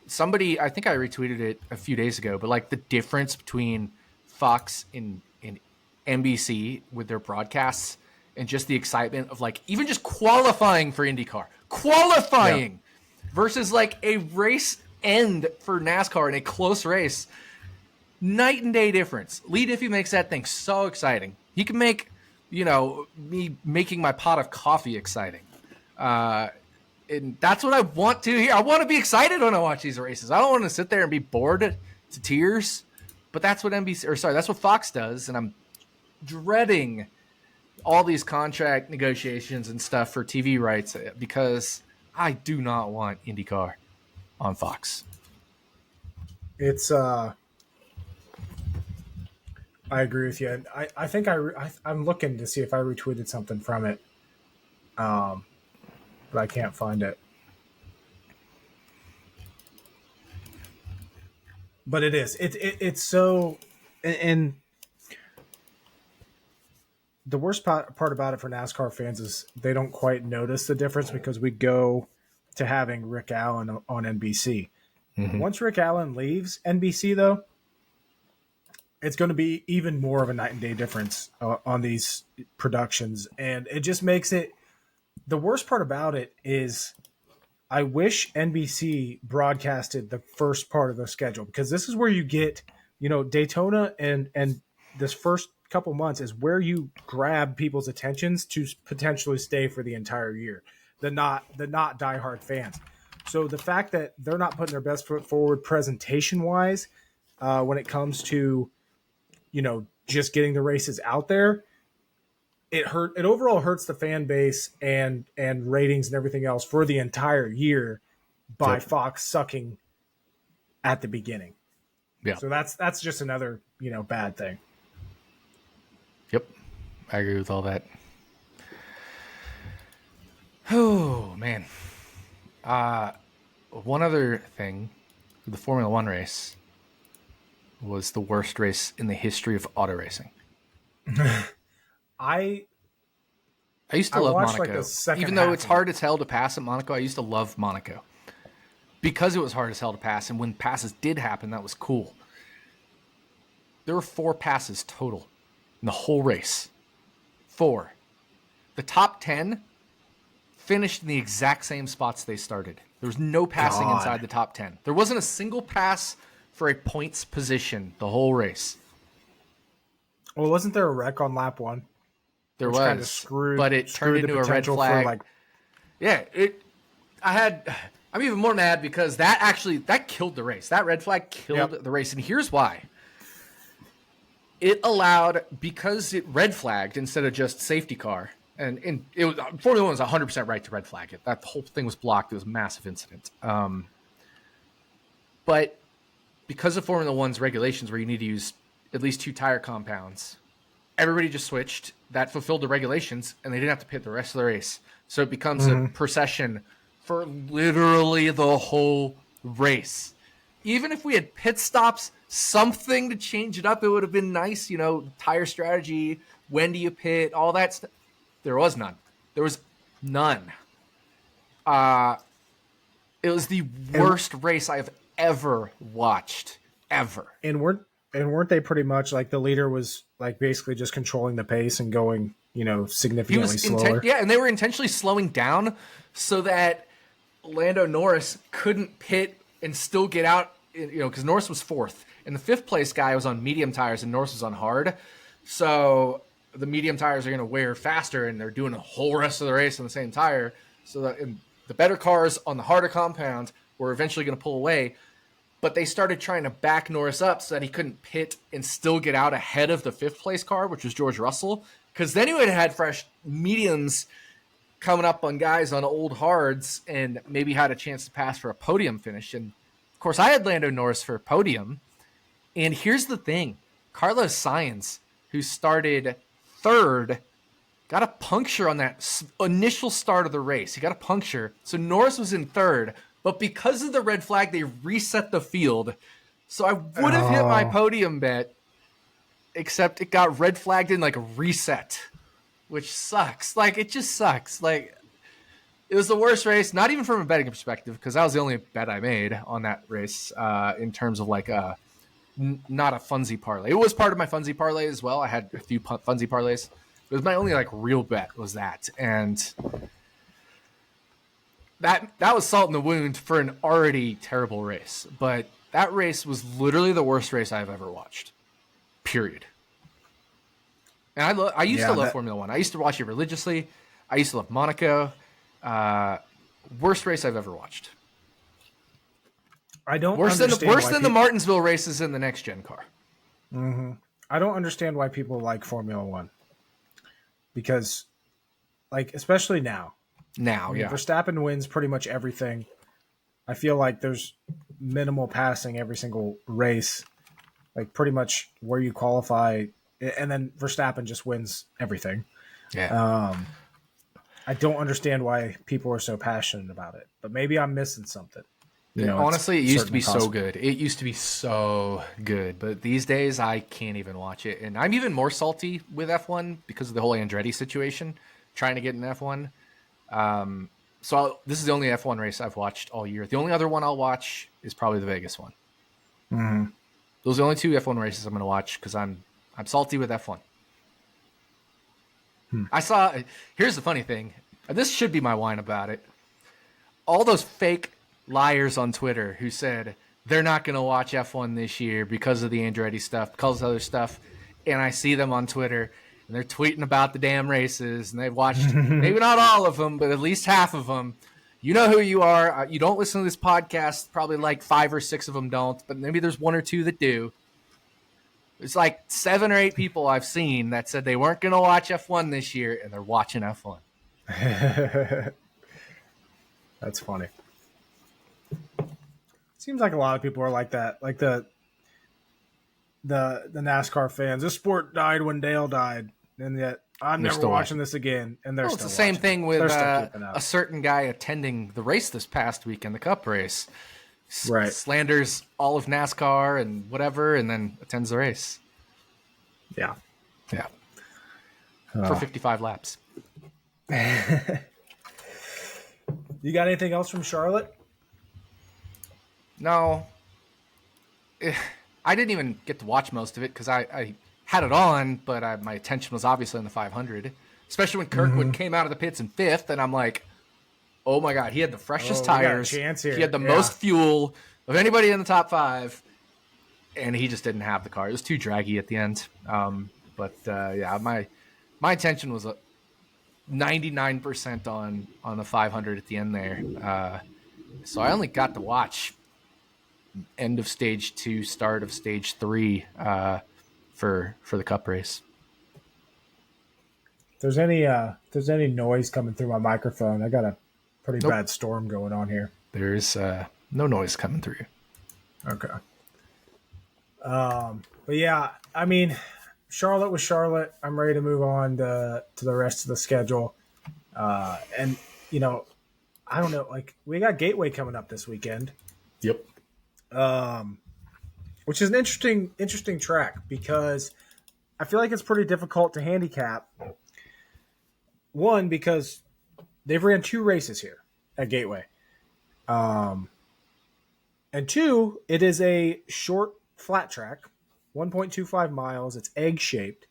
[SPEAKER 2] Somebody, I think I retweeted it a few days ago, but like the difference between Fox and NBC with their broadcasts and just the excitement of like even just qualifying for IndyCar, versus like a race end for NASCAR in a close race. Night and day difference. Lee Diffie makes that thing so exciting. He can make, me making my pot of coffee exciting. And that's what I want to hear. I want to be excited when I watch these races. I don't want to sit there and be bored to tears. But that's what that's what Fox does. And I'm dreading all these contract negotiations and stuff for TV rights because I do not want IndyCar on Fox.
[SPEAKER 1] It's I agree with you. I think I'm looking to see if I retweeted something from it, but I can't find it. But it is. It's so, and the worst part about it for NASCAR fans is they don't quite notice the difference because we go to having Rick Allen on NBC. Mm-hmm. Once Rick Allen leaves NBC, though, it's going to be even more of a night and day difference on these productions. And it just makes it the worst part about it is I wish NBC broadcasted the first part of the schedule, because this is where you get, Daytona and this first couple months is where you grab people's attentions to potentially stay for the entire year. The not diehard fans. So the fact that they're not putting their best foot forward presentation wise, when it comes to, just getting the races out there, it overall hurts the fan base and ratings and everything else for the entire year by
[SPEAKER 2] Yep.
[SPEAKER 1] Fox sucking at the beginning.
[SPEAKER 2] Yeah.
[SPEAKER 1] So that's just another, bad thing.
[SPEAKER 2] Yep. I agree with all that. Oh, man. One other thing, the Formula One race was the worst race in the history of auto racing.
[SPEAKER 1] I
[SPEAKER 2] used to love
[SPEAKER 1] watched,
[SPEAKER 2] Monaco.
[SPEAKER 1] like, the second
[SPEAKER 2] Even though
[SPEAKER 1] half
[SPEAKER 2] it's
[SPEAKER 1] of
[SPEAKER 2] hard as hell to pass at Monaco, I used to love Monaco. Because it was hard as hell to pass, and when passes did happen, that was cool. There were 4 passes total in the whole race. 4. The top 10 finished in the exact same spots they started. There was no passing inside the top 10. There wasn't a single pass for a points position the whole race.
[SPEAKER 1] Well, wasn't there a wreck on lap 1?
[SPEAKER 2] There
[SPEAKER 1] Which
[SPEAKER 2] was,
[SPEAKER 1] kind of screwed,
[SPEAKER 2] but it turned into a red flag. I'm even more mad because that killed the race. That red flag killed the race, and here's why. It allowed, because it red flagged instead of just safety car, and it was Formula 1 was 100% right to red flag it. That whole thing was blocked. It was a massive incident. But because of Formula 1's regulations where you need to use at least 2 tire compounds, everybody just switched. That fulfilled the regulations, and they didn't have to pit the rest of the race. So it becomes a procession for literally the whole race. Even if we had pit stops, something to change it up, it would have been nice. Tire strategy, when do you pit, all that stuff. There was none. There was none. It was the worst race I have ever watched, ever.
[SPEAKER 1] And weren't they pretty much like the leader was like basically just controlling the pace and going, significantly slower?
[SPEAKER 2] And they were intentionally slowing down so that Lando Norris couldn't pit and still get out, because Norris was 4th. And the 5th place guy was on medium tires and Norris was on hard. So the medium tires are going to wear faster, and they're doing the whole rest of the race on the same tire. So that the better cars on the harder compound were eventually going to pull away. But they started trying to back Norris up so that he couldn't pit and still get out ahead of the 5th place car, which was George Russell. Because then he would have had fresh mediums coming up on guys on old hards and maybe had a chance to pass for a podium finish. And, of course, I had Lando Norris for a podium. And here's the thing. Carlos Sainz, who started 3rd, got a puncture on that initial start of the race. He got a puncture. So Norris was in 3rd. But because of the red flag, they reset the field. So I would have hit my podium bet, except it got red flagged in like a reset, which sucks. Like, it just sucks. Like, it was the worst race, not even from a betting perspective, because that was the only bet I made on that race in terms of like not a funsy parlay. It was part of my funsy parlay as well. I had a few funsy parlays. It was my only like real bet was that. And that was salt in the wound for an already terrible race. But that race was literally the worst race I've ever watched. Period. And I used to love Formula 1. I used to watch it religiously. I used to love Monaco. Worst race I've ever watched.
[SPEAKER 1] I don't
[SPEAKER 2] worse than the Martinsville races in the next gen car.
[SPEAKER 1] Mm-hmm. I don't understand why people like Formula 1. Because, like, especially now. Verstappen wins pretty much everything. I feel like there's minimal passing every single race. Like, pretty much where you qualify. And then Verstappen just wins everything.
[SPEAKER 2] Yeah.
[SPEAKER 1] I don't understand why people are so passionate about it. But maybe I'm missing something.
[SPEAKER 2] Honestly, it used to be so good. It used to be so good. But these days, I can't even watch it. And I'm even more salty with F1 because of the whole Andretti situation, trying to get in F1. This is the only F1 race I've watched all year. The only other one I'll watch is probably the Vegas one.
[SPEAKER 1] Mm-hmm.
[SPEAKER 2] Those are the only 2 F1 races I'm going to watch because I'm salty with F1. Here's the funny thing. This should be my whine about it. All those fake liars on Twitter who said they're not going to watch F1 this year because of the Andretti stuff, because of other stuff, and I see them on Twitter and they're tweeting about the damn races and they've watched maybe not all of them, but at least half of them. You know who you are. You don't listen to this podcast. Probably like 5 or 6 of them don't, but maybe there's 1 or 2 that do. It's like 7 or 8 people I've seen that said they weren't going to watch F1 this year, and they're watching F1.
[SPEAKER 1] That's funny. Seems like a lot of people are like that. Like the NASCAR fans. This sport died when Dale died, and yet I'm never watching this again. And they're still
[SPEAKER 2] it's the same thing with
[SPEAKER 1] a
[SPEAKER 2] certain guy attending the race this past weekend, the Cup race.
[SPEAKER 1] Right.
[SPEAKER 2] Slanders all of NASCAR and whatever, and then attends the race.
[SPEAKER 1] Yeah.
[SPEAKER 2] For 55 laps.
[SPEAKER 1] You got anything else from Charlotte?
[SPEAKER 2] No. I didn't even get to watch most of it because I had it on, but my attention was obviously on the 500, especially when Kirkwood came out of the pits in 5th, and I'm like, oh my God, he had the freshest tires.
[SPEAKER 1] He had
[SPEAKER 2] the most fuel of anybody in the top 5, and he just didn't have the car. It was too draggy at the end. My attention was 99% on the 500 at the end there. So I only got to watch end of stage 2, start of stage 3 for the Cup race.
[SPEAKER 1] If there's any noise coming through my microphone, I got a pretty bad storm going on here.
[SPEAKER 2] There's no noise coming through.
[SPEAKER 1] Okay. But yeah, I mean, Charlotte was Charlotte. I'm ready to move on to the rest of the schedule. And, you know, I don't know, like we got Gateway coming up this weekend.
[SPEAKER 2] Yep.
[SPEAKER 1] Which is an interesting track because I feel like it's pretty difficult to handicap. One, because they've ran 2 races here at Gateway. And 2, it is a short flat track, 1.25 miles. It's egg-shaped.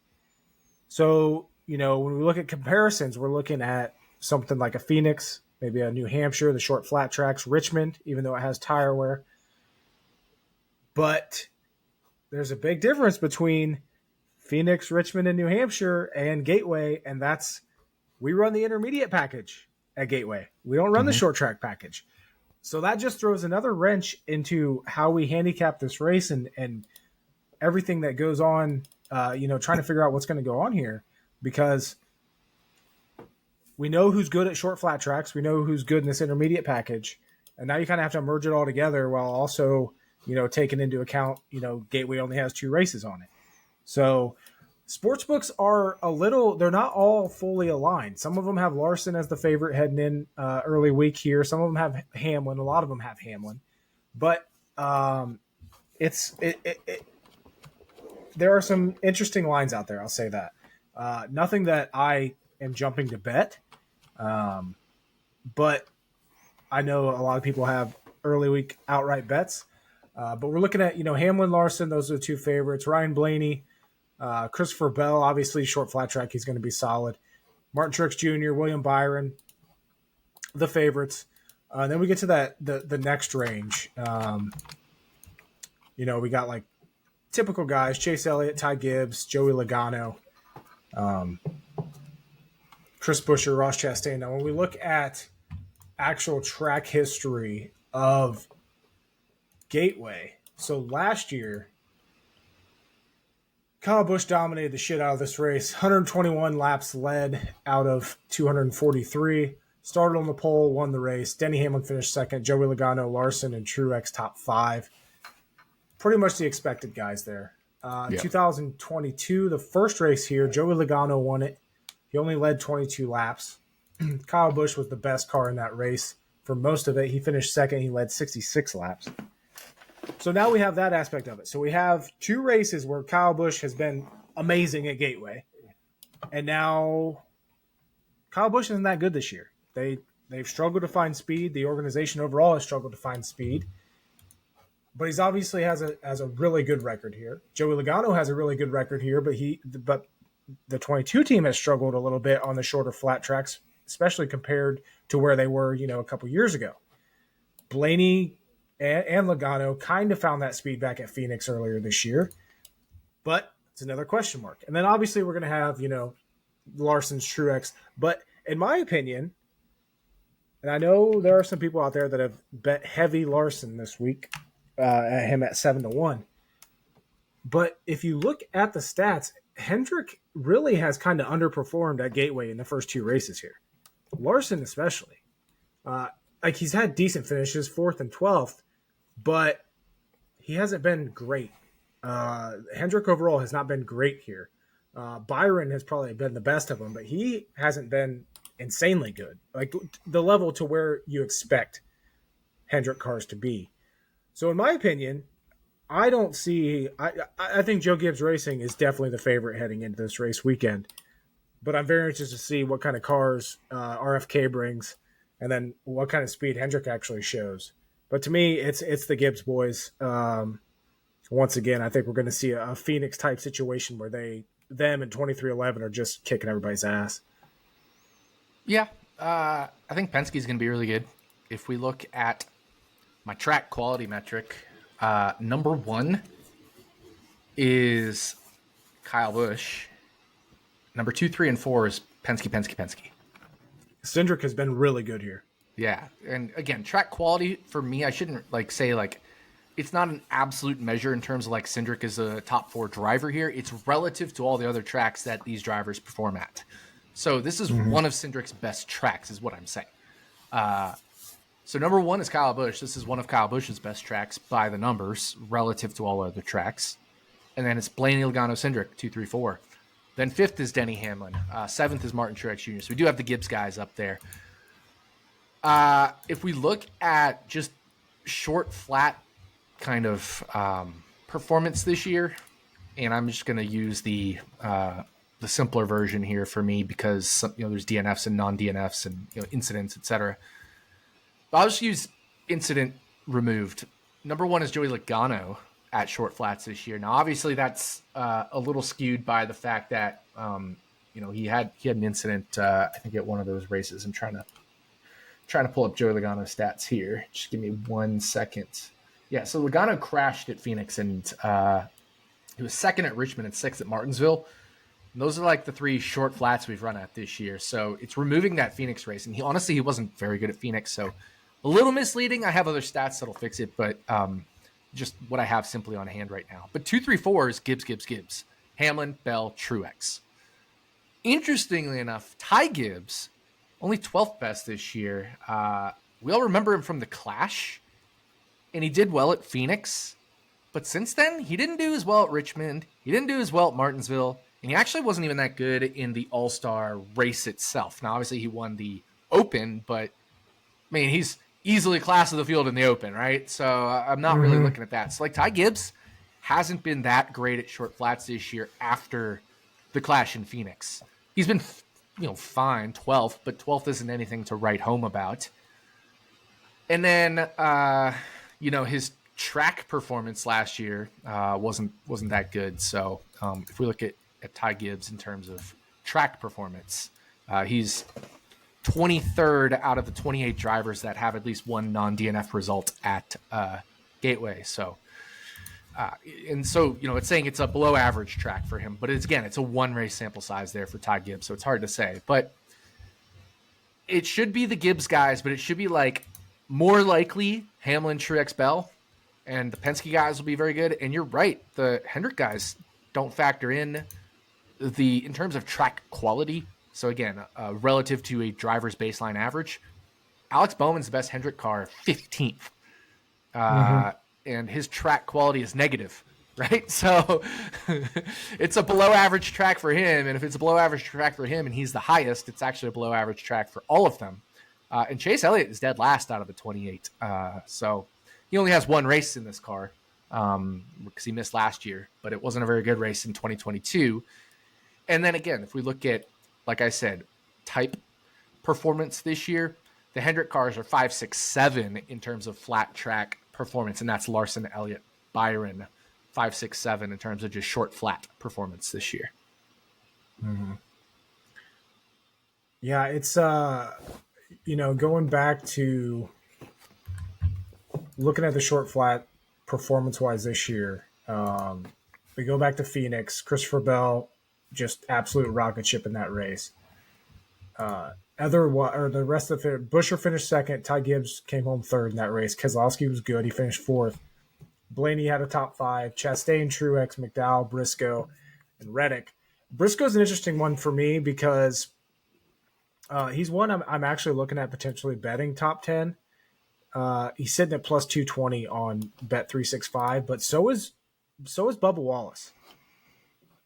[SPEAKER 1] So, you know, when we look at comparisons, we're looking at something like a Phoenix, maybe a New Hampshire, the short flat tracks, Richmond, even though it has tire wear. But there's a big difference between Phoenix, Richmond, and New Hampshire and Gateway, and that's we run the intermediate package at Gateway. We don't run the short track package. So that just throws another wrench into how we handicap this race and everything that goes on, trying to figure out what's going to go on here, because we know who's good at short flat tracks. We know who's good in this intermediate package. And now you kind of have to merge it all together while also, taking into account, Gateway only has 2 races on it. So sportsbooks are they're not all fully aligned. Some of them have Larson as the favorite heading in early week here. Some of them have Hamlin. A lot of them have Hamlin. But there are some interesting lines out there. I'll say that. Nothing that I am jumping to bet. But I know a lot of people have early week outright bets. But we're looking at, Hamlin, Larson. Those are the 2 favorites. Ryan Blaney, Christopher Bell, obviously short flat track. He's going to be solid. Martin Truex Jr., William Byron, the favorites. Then we get to the next range. We got like typical guys, Chase Elliott, Ty Gibbs, Joey Logano, Chris Buescher, Ross Chastain. Now, when we look at actual track history of Gateway, so last year, Kyle Busch dominated the shit out of this race. 121 laps led out of 243. Started on the pole, won the race. Denny Hamlin finished second. Joey Logano, Larson, and Truex top 5. Pretty much the expected guys there. 2022, the first race here, Joey Logano won it. He only led 22 laps. Kyle Busch was the best car in that race for most of it. He finished second. He led 66 laps. So now we have that aspect of it. So we have 2 races where Kyle Busch has been amazing at Gateway. And now Kyle Busch isn't that good this year. They've struggled to find speed. The organization overall has struggled to find speed. But he's obviously has a really good record here. Joey Logano has a really good record here, but the 22 team has struggled a little bit on the shorter flat tracks, especially compared to where they were, a couple years ago. Blaney and Logano kind of found that speed back at Phoenix earlier this year, but it's another question mark. And then obviously we're going to have, Larson's Truex. But in my opinion, and I know there are some people out there that have bet heavy Larson this week at him at 7-1. But if you look at the stats, Hendrick really has kind of underperformed at Gateway in the first 2 races here. Larson especially. He's had decent finishes, 4th and 12th, but he hasn't been great. Hendrick overall has not been great here. Byron has probably been the best of them, but he hasn't been insanely good, like the level to where you expect Hendrick cars to be. So in my opinion, I don't see. I think Joe Gibbs Racing is definitely the favorite heading into this race weekend, but I'm very interested to see what kind of cars RFK brings, and then what kind of speed Hendrick actually shows. But to me, it's the Gibbs boys. Once again, I think we're going to see a Phoenix type situation where them and 2311 are just kicking everybody's ass.
[SPEAKER 2] Yeah, I think Penske's going to be really good. If we look at my track quality metric, number 1 is Kyle Busch. Number 2, 3, and 4 is Penske.
[SPEAKER 1] Cindric has been really good here.
[SPEAKER 2] Yeah, and again, track quality for me, I shouldn't say it's not an absolute measure in terms of Cindric is a top 4 driver here. It's relative to all the other tracks that these drivers perform at. So this is one of Cindric's best tracks, is what I'm saying. So number 1 is Kyle Busch. This is one of Kyle Busch's best tracks by the numbers relative to all other tracks. And then it's Blaney, Logano, Cindric, 2, 3, 4. Then 5th is Denny Hamlin. 7th is Martin Truex Jr. So we do have the Gibbs guys up there. If we look at just short, flat kind of performance this year, and I'm just going to use the simpler version here for me because there's DNFs and non-DNFs and incidents, etc. I'll just use incident removed. Number 1 is Joey Logano at short flats this year. Now, obviously, that's a little skewed by the fact that he had an incident. I think at one of those races. I'm trying to pull up Joey Logano's stats here. Just give me 1 second. Yeah, so Logano crashed at Phoenix, and he was 2nd at Richmond and 6th at Martinsville. And those are the 3 short flats we've run at this year. So it's removing that Phoenix race. And he wasn't very good at Phoenix, so a little misleading. I have other stats that'll fix it, but just what I have simply on hand right now. But 2, 3, 4 is Gibbs. Hamlin, Bell, Truex. Interestingly enough, Ty Gibbs, only 12th best this year. We all remember him from the Clash, and he did well at Phoenix. But since then, he didn't do as well at Richmond. He didn't do as well at Martinsville. And he actually wasn't even that good in the All-Star race itself. Now, obviously, he won the Open, but, he's easily class of the field in the Open, right? So I'm not really looking at that. So, Ty Gibbs hasn't been that great at short flats this year after the Clash in Phoenix. He's been, fine, 12th, but 12th isn't anything to write home about. And then, his track performance last year wasn't that good. So if we look at Ty Gibbs in terms of track performance, he's 23rd out of the 28 drivers that have at least one non-DNF result at Gateway. So, it's saying it's a below average track for him, but it's a 1 race sample size there for Ty Gibbs. So it's hard to say, but it should be the Gibbs guys, but it should be more likely Hamlin, Truex, Bell, and the Penske guys will be very good. And you're right. The Hendrick guys don't factor in in terms of track quality. So again, relative to a driver's baseline average, Alex Bowman's the best Hendrick car, 15th. And his track quality is negative, right? So it's a below average track for him. And if it's a below average track for him and he's the highest, it's actually a below average track for all of them. And Chase Elliott is dead last out of the 28. So he only has 1 race in this car because he missed last year, but it wasn't a very good race in 2022. And then again, if we look at, like I said, type performance this year, the Hendrick cars are 5, 6, 7 in terms of flat track performance, and that's Larson, Elliott, Byron, 5, 6, 7 in terms of just short flat performance this year.
[SPEAKER 1] Yeah, it's going back to looking at the short flat performance wise this year. We go back to Phoenix. Christopher Bell, just absolute rocket ship in that race. The rest of it, Busher finished second. Ty Gibbs came home third in that race. Keselowski was good. He finished fourth. Blaney had a top five. Chastain, Truex, McDowell, Briscoe, and Reddick. Briscoe's an interesting one for me because he's one I'm actually looking at potentially betting top 10. He's sitting at plus 220 on Bet365, but so is Bubba Wallace.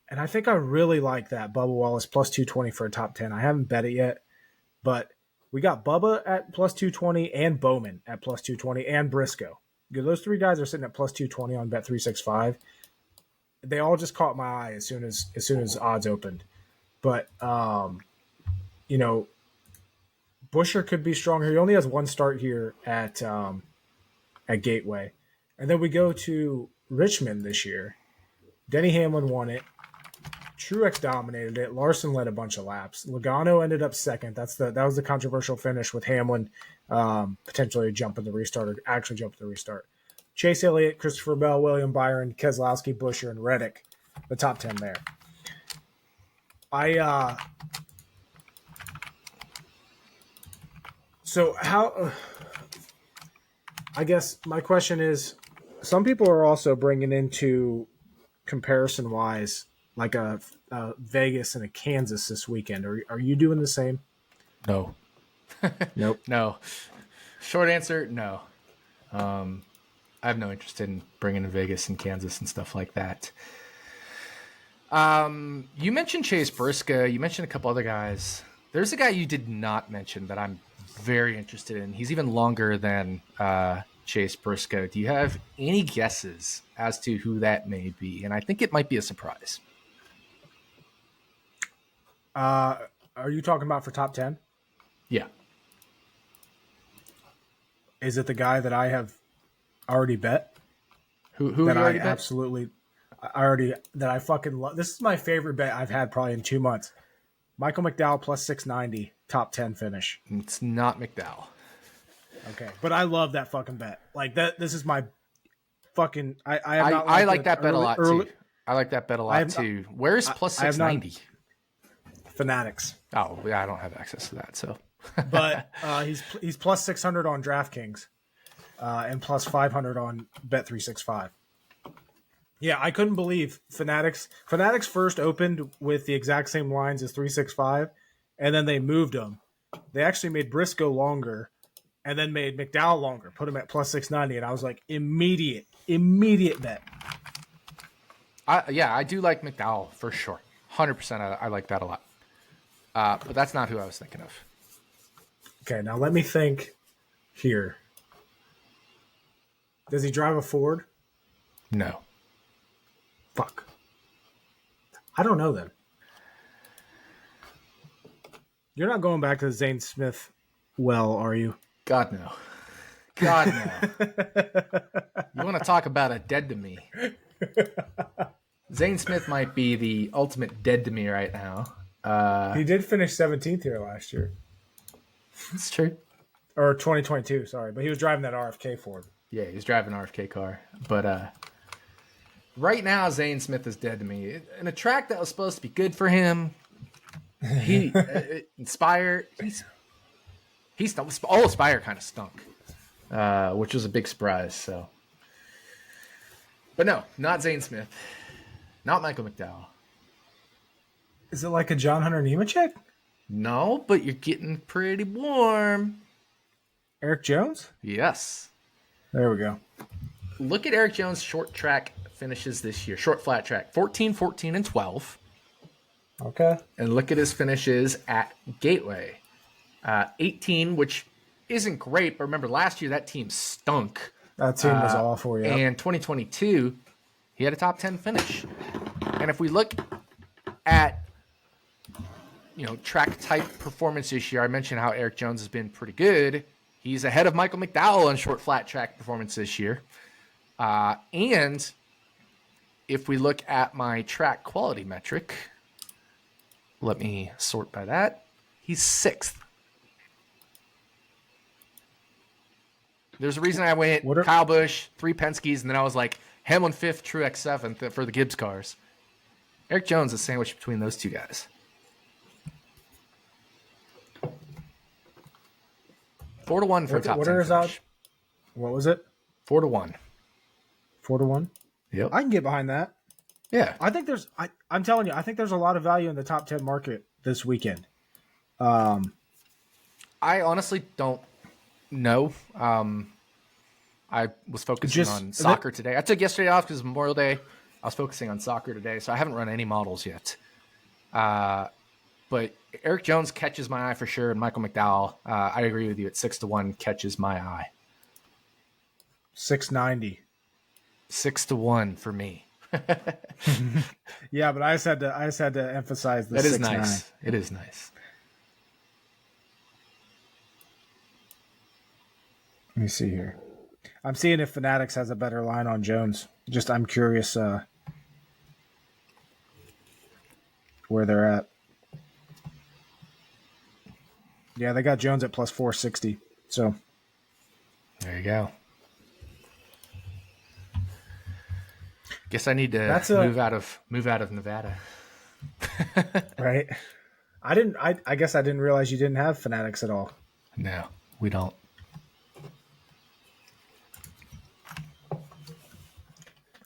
[SPEAKER 1] And I think I really like that Bubba Wallace plus 220 for a top 10. I haven't bet it yet, but we got Bubba at plus 220 and Bowman at plus 220 and Briscoe. Those three guys are sitting at plus 220 on Bet365. They all just caught my eye as soon as odds opened. But Busher could be stronger. He only has one start here at Gateway. And then we go to Richmond this year. Denny Hamlin won it. Truex dominated it. Larson led a bunch of laps. Logano ended up second. That was the controversial finish with Hamlin potentially jumping the restart or actually jumping the restart. Chase Elliott, Christopher Bell, William Byron, Keselowski, Busher, and Reddick, the top 10 there. So how? I guess my question is, some people are also bringing into comparison wise, like a Vegas and a Kansas this weekend. Are you doing the same?
[SPEAKER 2] No.
[SPEAKER 1] Nope.
[SPEAKER 2] No. Short answer, no. I have no interest in bringing in Vegas and Kansas and stuff like that. You mentioned Chase Briscoe. You mentioned a couple other guys. There's a guy you did not mention that I'm very interested in. He's even longer than Chase Briscoe. Do you have any guesses as to who that may be? And I think it might be a surprise.
[SPEAKER 1] Are you talking about for top 10?
[SPEAKER 2] Yeah.
[SPEAKER 1] Is it the guy that I have already bet?
[SPEAKER 2] Who
[SPEAKER 1] that
[SPEAKER 2] you already
[SPEAKER 1] I
[SPEAKER 2] bet?
[SPEAKER 1] absolutely, that I fucking love. This is my favorite bet I've had probably in 2 months. Michael McDowell plus 690, top 10 finish.
[SPEAKER 2] It's not McDowell.
[SPEAKER 1] Okay, but I love that fucking bet. Like that. This is my fucking.
[SPEAKER 2] I like that bet a lot too. I like that bet a lot too. Where's plus 690?
[SPEAKER 1] Fanatics.
[SPEAKER 2] Oh, yeah, I don't have access to that. So,
[SPEAKER 1] but he's plus 600 on DraftKings, and plus 500 on Bet365. Yeah, I couldn't believe Fanatics. Fanatics first opened with the exact same lines as 365, and then they moved them. They actually made Briscoe longer, and then made McDowell longer, put him at plus 690, and I was like, immediate bet.
[SPEAKER 2] I do like McDowell for sure. 100%. I like that a lot. But that's not who I was thinking of.
[SPEAKER 1] Okay, now let me think here. Does he drive a Ford?
[SPEAKER 2] No.
[SPEAKER 1] Fuck. I don't know then. You're not going back to the Zane Smith well, are you?
[SPEAKER 2] God, no. God, no. You want to talk about a dead to me? Zane Smith might be the ultimate dead to me right now.
[SPEAKER 1] He did finish 17th here last year.
[SPEAKER 2] It's true.
[SPEAKER 1] Or 2022, sorry. But he was driving that RFK Ford.
[SPEAKER 2] Yeah, he was driving an RFK car. But right now, Zane Smith is dead to me. In a track that was supposed to be good for him, he Inspire, he stunk. All Aspire kind of stunk, which was a big surprise. So, but no, not Zane Smith, not Michael McDowell.
[SPEAKER 1] Is it like a John Hunter Nemechek?
[SPEAKER 2] No, but you're getting pretty warm.
[SPEAKER 1] Eric Jones?
[SPEAKER 2] Yes.
[SPEAKER 1] There we go.
[SPEAKER 2] Look at Eric Jones' short track finishes this year. Short flat track, 14, 14, and 12.
[SPEAKER 1] Okay.
[SPEAKER 2] And look at his finishes at Gateway. 18, which isn't great, but remember last year that team stunk.
[SPEAKER 1] That team was awful, yeah.
[SPEAKER 2] And 2022, he had a top 10 finish. And if we look at track type performance this year, I mentioned how Eric Jones has been pretty good. He's ahead of Michael McDowell on short flat track performance this year. And if we look at my track quality metric, let me sort by that. He's 6th. There's a reason I went Kyle Busch, 3 Penske's, and then I was like Hamlin 5th, Truex 7th for the Gibbs cars. Eric Jones is sandwiched between those two guys. 4-1 for top 10 finish.
[SPEAKER 1] What was it?
[SPEAKER 2] 4-1.
[SPEAKER 1] 4-1?
[SPEAKER 2] Yep.
[SPEAKER 1] I can get behind that.
[SPEAKER 2] Yeah.
[SPEAKER 1] I think I'm telling you, I think there's a lot of value in the top 10 market this weekend. I
[SPEAKER 2] honestly don't know. I was focusing on soccer today. I took yesterday off because of Memorial Day. I was focusing on soccer today, so I haven't run any models yet. But Eric Jones catches my eye for sure, and Michael McDowell, I agree with you, at 6-1 catches my eye.
[SPEAKER 1] 690.
[SPEAKER 2] 6-1 for me.
[SPEAKER 1] Yeah, but I just had to emphasize the 6-9.
[SPEAKER 2] That is nice. It is nice.
[SPEAKER 1] Let me see here. I'm seeing if Fanatics has a better line on Jones. I'm curious where they're at. Yeah, they got Jones at plus 460. So
[SPEAKER 2] there you go. Guess I need to move out of Nevada.
[SPEAKER 1] Right. I guess I didn't realize you didn't have Fanatics at all.
[SPEAKER 2] No, we don't.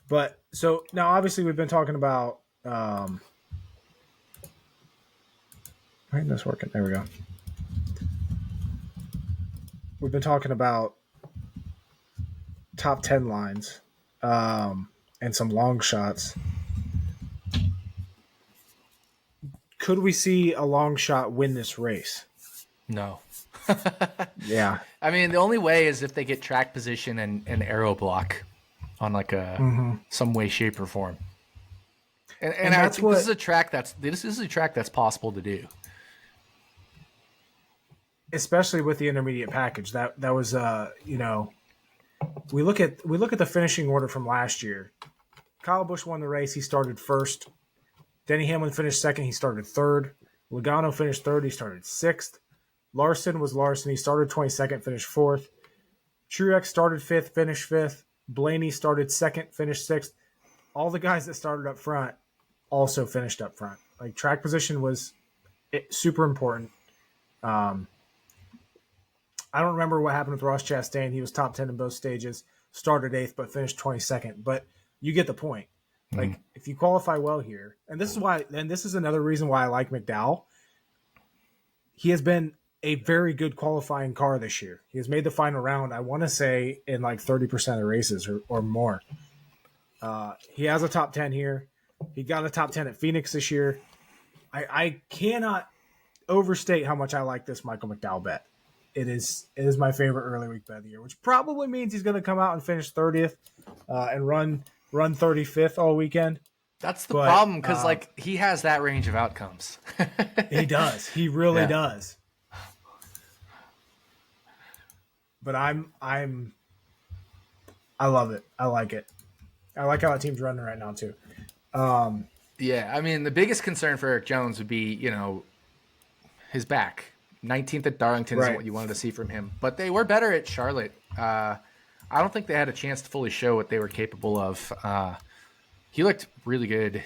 [SPEAKER 1] But so now obviously we've been talking about why isn't this working? There we go. We've been talking about top 10 lines and some long shots. Could we see a long shot win this race?
[SPEAKER 2] No.
[SPEAKER 1] Yeah.
[SPEAKER 2] I mean, the only way is if they get track position and aero block on like some way, shape, or form. And I think this is a track that's possible to do.
[SPEAKER 1] Especially with the intermediate package. That was we look at the finishing order from last year. Kyle Busch won the race, he started first. Denny Hamlin finished second, he started third. Logano finished third, he started sixth. Larson was Larson, he started 22nd, finished fourth. Truex started fifth, finished fifth. Blaney started second, finished sixth. All the guys that started up front also finished up front. Like, track position was super important. I don't remember what happened with Ross Chastain. He was top 10 in both stages, started 8th, but finished 22nd. But you get the point. Like, if you qualify well here, and this is another reason why I like McDowell. He has been a very good qualifying car this year. He has made the final round, I want to say, in like 30% of races or more. He has a top 10 here. He got a top 10 at Phoenix this year. I cannot overstate how much I like this Michael McDowell bet. It is my favorite early week bet of the year, which probably means he's going to come out and finish 30th and run 35th all weekend.
[SPEAKER 2] That's the problem, because he has that range of outcomes.
[SPEAKER 1] He does. He really does. But I love it. I like it. I like how that team's running right now too.
[SPEAKER 2] Yeah, I mean, the biggest concern for Eric Jones would be, his back. 19th at Darlington isn't what you wanted to see from him. But they were better at Charlotte. I don't think they had a chance to fully show what they were capable of. He looked really good.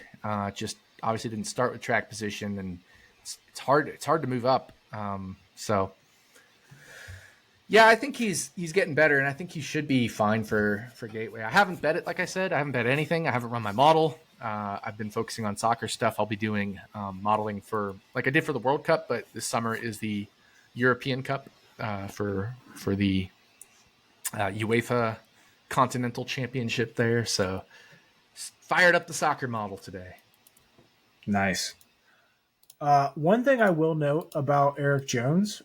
[SPEAKER 2] Just obviously didn't start with track position, and it's hard to move up. So yeah, I think he's getting better, and I think he should be fine for Gateway. I haven't bet it, like I said. I haven't bet anything. I haven't run my model. I've been focusing on soccer stuff. I'll be doing modeling for, like I did for the World Cup, but this summer is the European Cup for the UEFA Continental Championship there. So fired up the soccer model today.
[SPEAKER 1] Nice. One thing I will note about Eric Jones,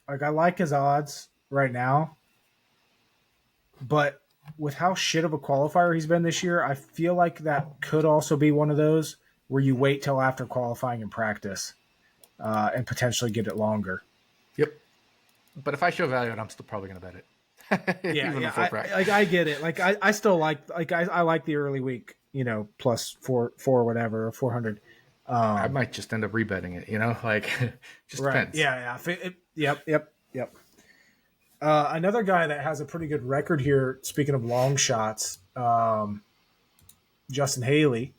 [SPEAKER 1] like, I like his odds right now, but with how shit of a qualifier he's been this year, I feel like that could also be one of those where you wait till after qualifying and practice and potentially get it longer.
[SPEAKER 2] Yep. But if I show value, I'm still probably going to bet it.
[SPEAKER 1] I get it. Like, I still like I like the early week, plus four whatever, 400.
[SPEAKER 2] I might just end up rebetting it, like just
[SPEAKER 1] Right.
[SPEAKER 2] depends.
[SPEAKER 1] Yeah. Yep. Another guy that has a pretty good record here, speaking of long shots, Justin Haley.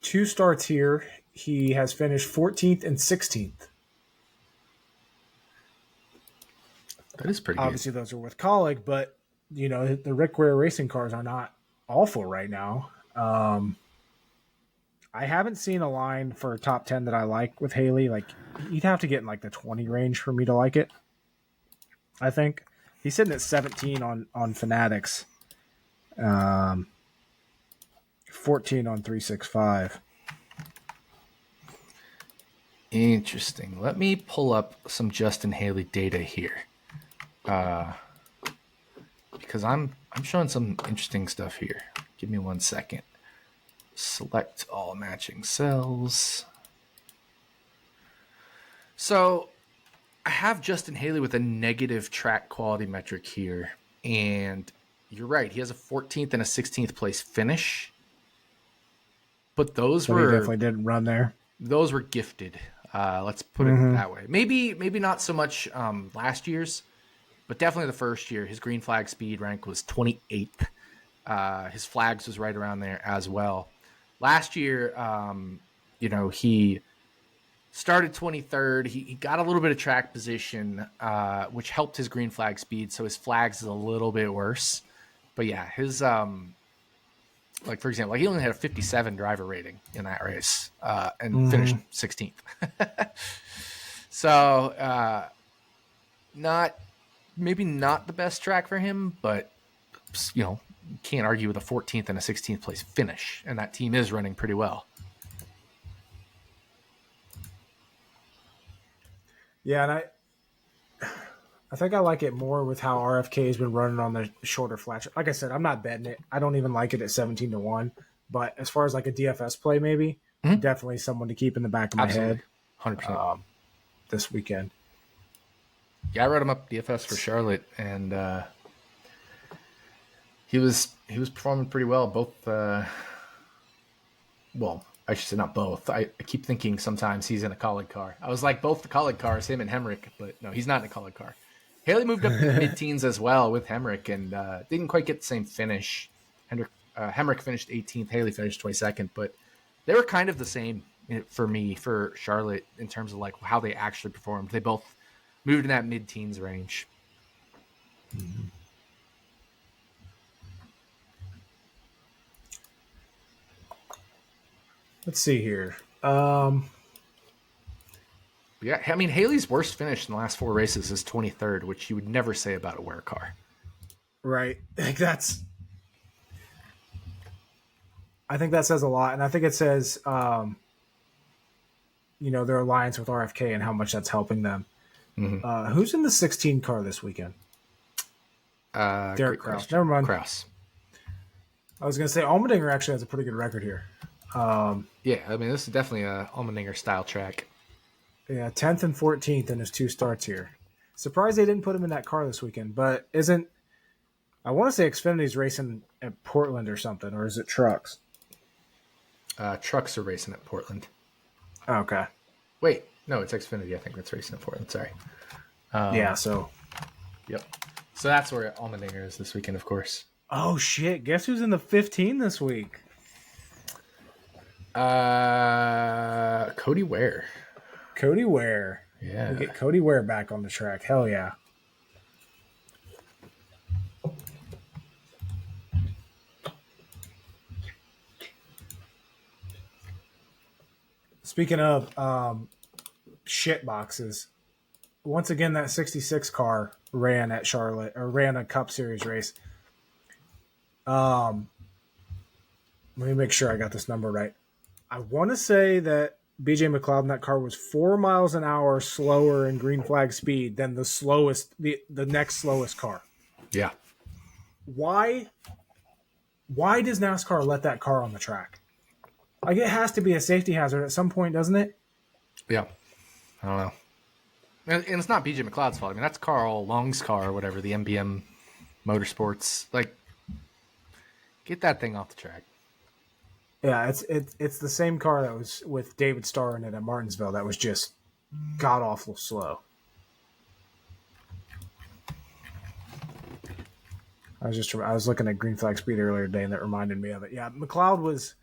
[SPEAKER 1] 2 starts here. He has finished 14th and 16th.
[SPEAKER 2] That is pretty
[SPEAKER 1] Obviously,
[SPEAKER 2] good.
[SPEAKER 1] those are with Colleague, but, the Rick Ware racing cars are not awful right now. I haven't seen a line for a top 10 that I like with Haley. Like, you'd have to get in like the 20 range for me to like it. I think he's sitting at 17 on Fanatics, 14 on 365.
[SPEAKER 2] Interesting. Let me pull up some Justin Haley data here, because I'm showing some interesting stuff here. Give me 1 second. Select all matching cells. So I have Justin Haley with a negative track quality metric here. And you're right. He has a 14th and a 16th place finish. But
[SPEAKER 1] He definitely didn't run there.
[SPEAKER 2] Those were gifted. Let's put it that way. Maybe not so much last year's, but definitely the first year. His green flag speed rank was 28th. His flags was right around there as well. Last year, he started 23rd. He got a little bit of track position, which helped his green flag speed. So his flags is a little bit worse. But yeah, his like for example, he only had a 57 driver rating in that race and finished 16th. So maybe not the best track for him, but can't argue with a 14th and a 16th place finish, and that team is running pretty well.
[SPEAKER 1] Yeah, and I think I like it more with how RFK has been running on the shorter flat. Like I said, I'm not betting it. I don't even like it at 17-1. But as far as like a DFS play, maybe definitely someone to keep in the back of my head.
[SPEAKER 2] 100%
[SPEAKER 1] this weekend.
[SPEAKER 2] Yeah, I wrote him up DFS for Charlotte, and he was performing pretty well. Both, well, I should say not both. I keep thinking sometimes he's in a Colleague car. I was like, both the Colleague cars, him and Hemrick, but no, he's not in a Colleague car. Haley moved up to the mid-teens as well with Hemrick, and didn't quite get the same finish. Hemrick finished 18th, Haley finished 22nd, but they were kind of the same for me, for Charlotte, in terms of like how they actually performed. They both moved in that mid-teens range.
[SPEAKER 1] Mm-hmm. Let's see here.
[SPEAKER 2] Yeah, I mean, Haley's worst finish in the last 4 races is 23rd, which you would never say about a Ware car.
[SPEAKER 1] Right. I think that says a lot. And I think it says, their alliance with RFK and how much that's helping them. Mm-hmm. Who's in the 16 car this weekend? Derek Krause. Never mind.
[SPEAKER 2] Krause.
[SPEAKER 1] I was going to say Allmendinger actually has a pretty good record here.
[SPEAKER 2] Yeah, I mean, this is definitely a Allmendinger style track.
[SPEAKER 1] Yeah, 10th and 14th in his 2 starts here. Surprised they didn't put him in that car this weekend, but I want to say Xfinity's racing at Portland or something, or is it Trucks?
[SPEAKER 2] Trucks are racing at Portland.
[SPEAKER 1] Okay.
[SPEAKER 2] Wait, no, it's Xfinity, I think, that's racing at Portland. Sorry.
[SPEAKER 1] Yeah, so.
[SPEAKER 2] Yep. So that's where Allmendinger is this weekend, of course.
[SPEAKER 1] Oh, shit. Guess who's in the 15 this week?
[SPEAKER 2] Cody Ware.
[SPEAKER 1] Cody Ware.
[SPEAKER 2] Yeah.
[SPEAKER 1] We'll get Cody Ware back on the track. Hell yeah. Speaking of shit boxes, once again, that 66 car ran at Charlotte, or ran a Cup Series race. Let me make sure I got this number right. I want to say that BJ McLeod in that car was 4 miles an hour slower in green flag speed than the next slowest car.
[SPEAKER 2] Yeah.
[SPEAKER 1] Why does NASCAR let that car on the track? Like, it has to be a safety hazard at some point, doesn't it?
[SPEAKER 2] Yeah. I don't know. And it's not BJ McLeod's fault. I mean, that's Carl Long's car or whatever, the MBM Motorsports. Like, get that thing off the track.
[SPEAKER 1] Yeah, it's the same car that was with David Starr in it at Martinsville. That was just god awful slow. I was looking at green flag speed earlier today, and that reminded me of it. Yeah, McLeod was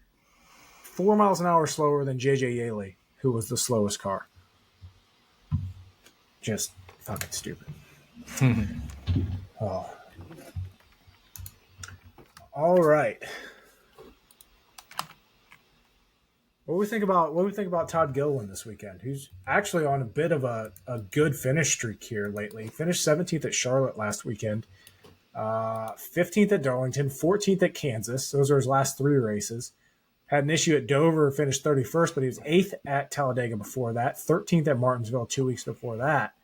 [SPEAKER 1] 4 miles an hour slower than JJ Yaley, who was the slowest car. Just fucking stupid. Oh. All right. What do we think about Todd Gilliland this weekend? Who's actually on a bit of a good finish streak here lately. Finished 17th at Charlotte last weekend, 15th at Darlington, 14th at Kansas. Those are his last 3 races. Had an issue at Dover, finished 31st, but he was 8th at Talladega before that, 13th at Martinsville 2 weeks before that.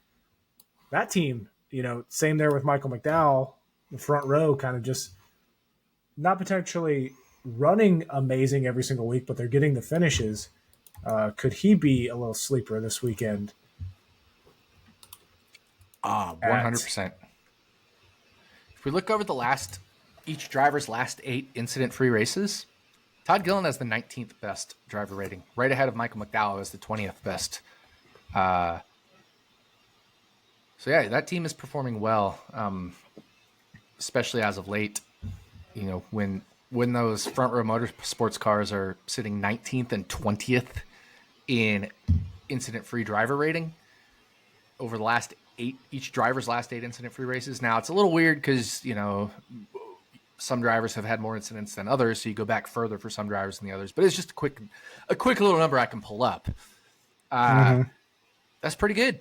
[SPEAKER 1] That team, same there with Michael McDowell, the front row, kind of just not potentially running amazing every single week, but they're getting the finishes. Could he be a little sleeper this weekend?
[SPEAKER 2] 100%. If we look over each driver's last 8 incident-free races, Todd Gilliland has the 19th best driver rating, right ahead of Michael McDowell as the 20th best. So yeah, that team is performing well, especially as of late. When those front row motorsports cars are sitting 19th and 20th in incident-free driver rating over the last 8, each driver's last 8 incident-free races. Now it's a little weird because, some drivers have had more incidents than others. So you go back further for some drivers than the others, but it's just a quick little number I can pull up. That's pretty good.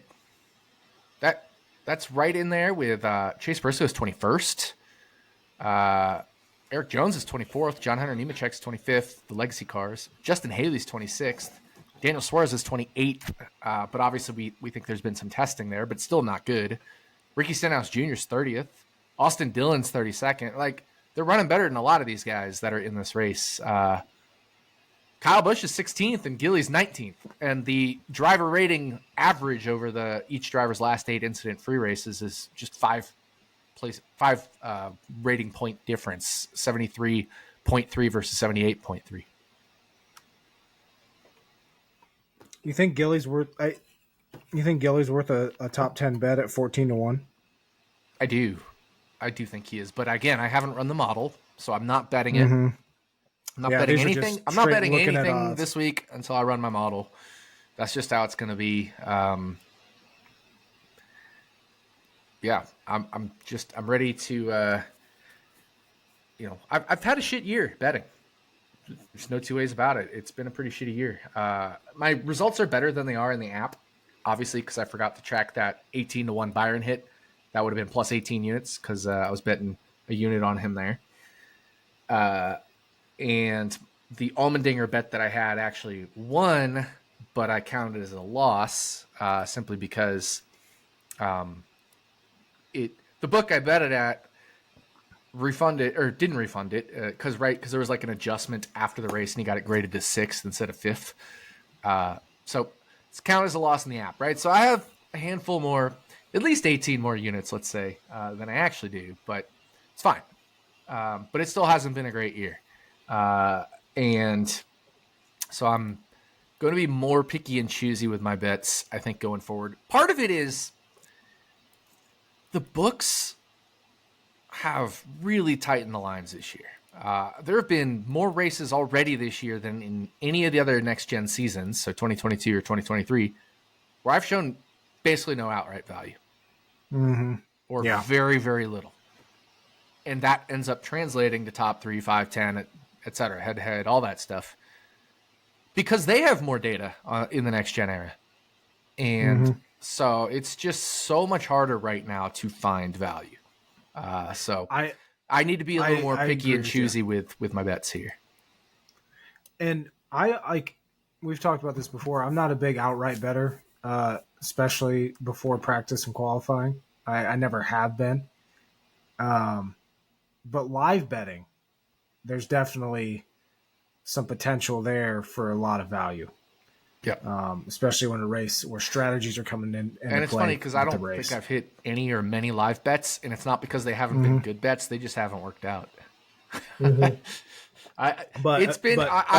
[SPEAKER 2] That's right in there with Chase Briscoe's 21st. Eric Jones is 24th. John Hunter Nemechek's 25th. The legacy cars. Justin Haley's 26th. Daniel Suarez is 28th. But obviously we think there's been some testing there, but still not good. Ricky Stenhouse Jr.'s 30th. Austin Dillon's 32nd. Like, they're running better than a lot of these guys that are in this race. Kyle Busch is 16th and Gilly's 19th. And the driver rating average over each driver's last 8 incident-free races is just 5 rating point difference, 73.3 versus 78.3.
[SPEAKER 1] You think Gilly's worth a top 10 bet at 14-1?
[SPEAKER 2] I do think he is, but again, I haven't run the model, so I'm not betting it. I'm not betting anything. I'm not betting anything this week until I run my model. That's just how it's going to be. Yeah, I'm ready to. I've had a shit year betting. There's no two ways about it. It's been a pretty shitty year. My results are better than they are in the app, obviously, because I forgot to track that 18-1 Byron hit. That would have been plus 18 units because I was betting a unit on him there. And the Allmendinger bet that I had actually won, but I counted it as a loss simply because the book I bet it at didn't refund it because there was like an adjustment after the race and he got it graded to 6th instead of 5th. So it's counted as a loss in the app, right? So I have a handful more, at least 18 more units, let's say, than I actually do, but it's fine. But it still hasn't been a great year. And so I'm going to be more picky and choosy with my bets, I think, going forward. Part of it is the books have really tightened the lines this year. There have been more races already this year than in any of the other next-gen seasons, so 2022 or 2023, where I've shown basically no outright value. Or very, very little. And that ends up translating to top 3, 5, 10, et cetera, head-to-head, all that stuff. Because they have more data in the next-gen era. And so it's just so much harder right now to find value. So I need to be a little more picky and choosy with my bets here.
[SPEAKER 1] And we've talked about this before. I'm not a big outright bettor, especially before practice and qualifying. I never have been. But live betting, there's definitely some potential there for a lot of value. Yeah. Especially when a race where strategies are coming in.
[SPEAKER 2] And it's funny because I don't think I've hit any or many live bets, and it's not because they haven't been good bets. They just haven't worked out.
[SPEAKER 1] Mm-hmm.
[SPEAKER 2] I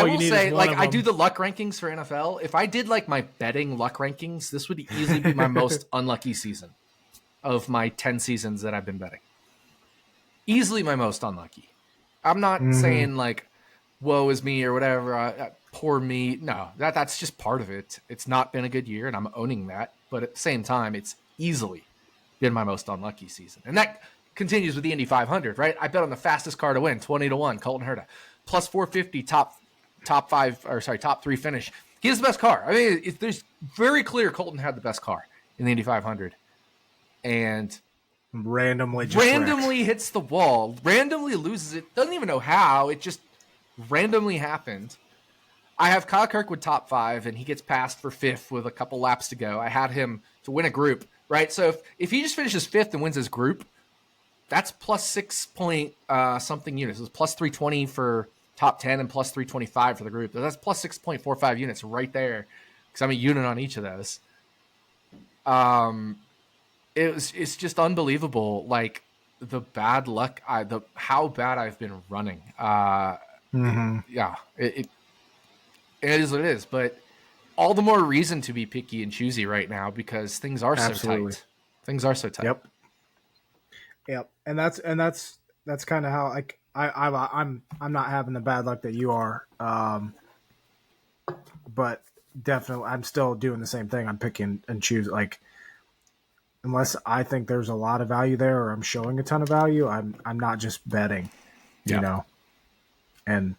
[SPEAKER 2] will say, like, I do the luck rankings for NFL. If I did like my betting luck rankings, this would easily be my most unlucky season of my 10 seasons that I've been betting. Easily my most unlucky. I'm not saying like, woe is me or whatever, poor me. No, that's just part of it. It's not been a good year, and I'm owning that. But at the same time, it's easily been my most unlucky season. And that continues with the Indy 500, right? I bet on the fastest car to win, 20-1, Colton Herta. Plus 450, top three finish. He has the best car. I mean, there's very clear Colton had the best car in the Indy 500. And
[SPEAKER 1] randomly
[SPEAKER 2] hits the wall, randomly loses it, doesn't even know how, it just randomly happened. I have Kyle Kirkwood top 5, and he gets passed for 5th with a couple laps to go. I had him to win a group, right? So if he just finishes 5th and wins his group, that's plus 6 point something units. It's plus 320 for top 10 and plus 325 for the group. That's plus 6.45 units right there, because I'm a unit on each of those. It's just unbelievable, like the bad luck, how bad I've been running. It is what it is, but all the more reason to be picky and choosy right now, because things are so tight. Things are so tight.
[SPEAKER 1] Yep. And that's kind of how, like, I'm not having the bad luck that you are. But definitely I'm still doing the same thing. I'm picking and choose, like, unless I think there's a lot of value there or I'm showing a ton of value, I'm not just betting, you know. And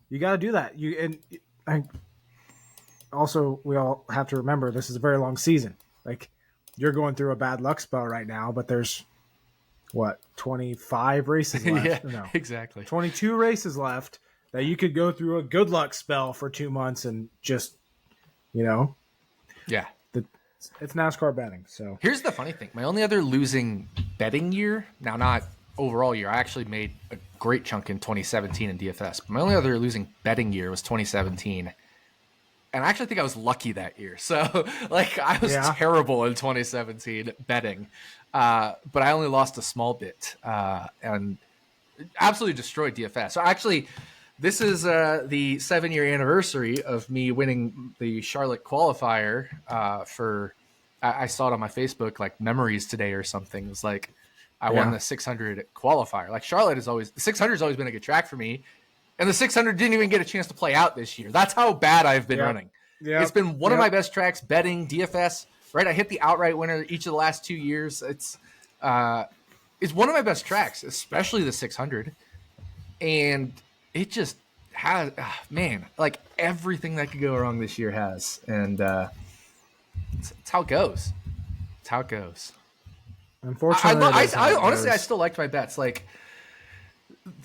[SPEAKER 1] you got to do that. Also, we all have to remember this is a very long season. Like, you're going through a bad luck spell right now, but there's 25 races left?
[SPEAKER 2] No, exactly.
[SPEAKER 1] 22 races left that you could go through a good luck spell for 2 months and just, it's NASCAR betting. So
[SPEAKER 2] here's the funny thing. My only other losing betting year, now not overall year, I actually made a great chunk in 2017 in DFS. But my only other losing betting year was 2017. And I actually think I was lucky that year. So, like, I was terrible in 2017 betting. But I only lost a small bit and absolutely destroyed DFS. So, actually, this is the 7-year anniversary of me winning the Charlotte qualifier I saw it on my Facebook, like, memories today or something. It was like, I won the 600 qualifier. Like, the 600 has always been a good track for me. And the 600 didn't even get a chance to play out this year. That's how bad I've been running. Yep. It's been one of my best tracks, betting, DFS, right? I hit the outright winner each of the last 2 years. It's one of my best tracks, especially the 600. And it just has, like, everything that could go wrong this year has. And it's how it goes. It's how it goes.
[SPEAKER 1] Unfortunately,
[SPEAKER 2] I honestly, I still liked my bets. Like,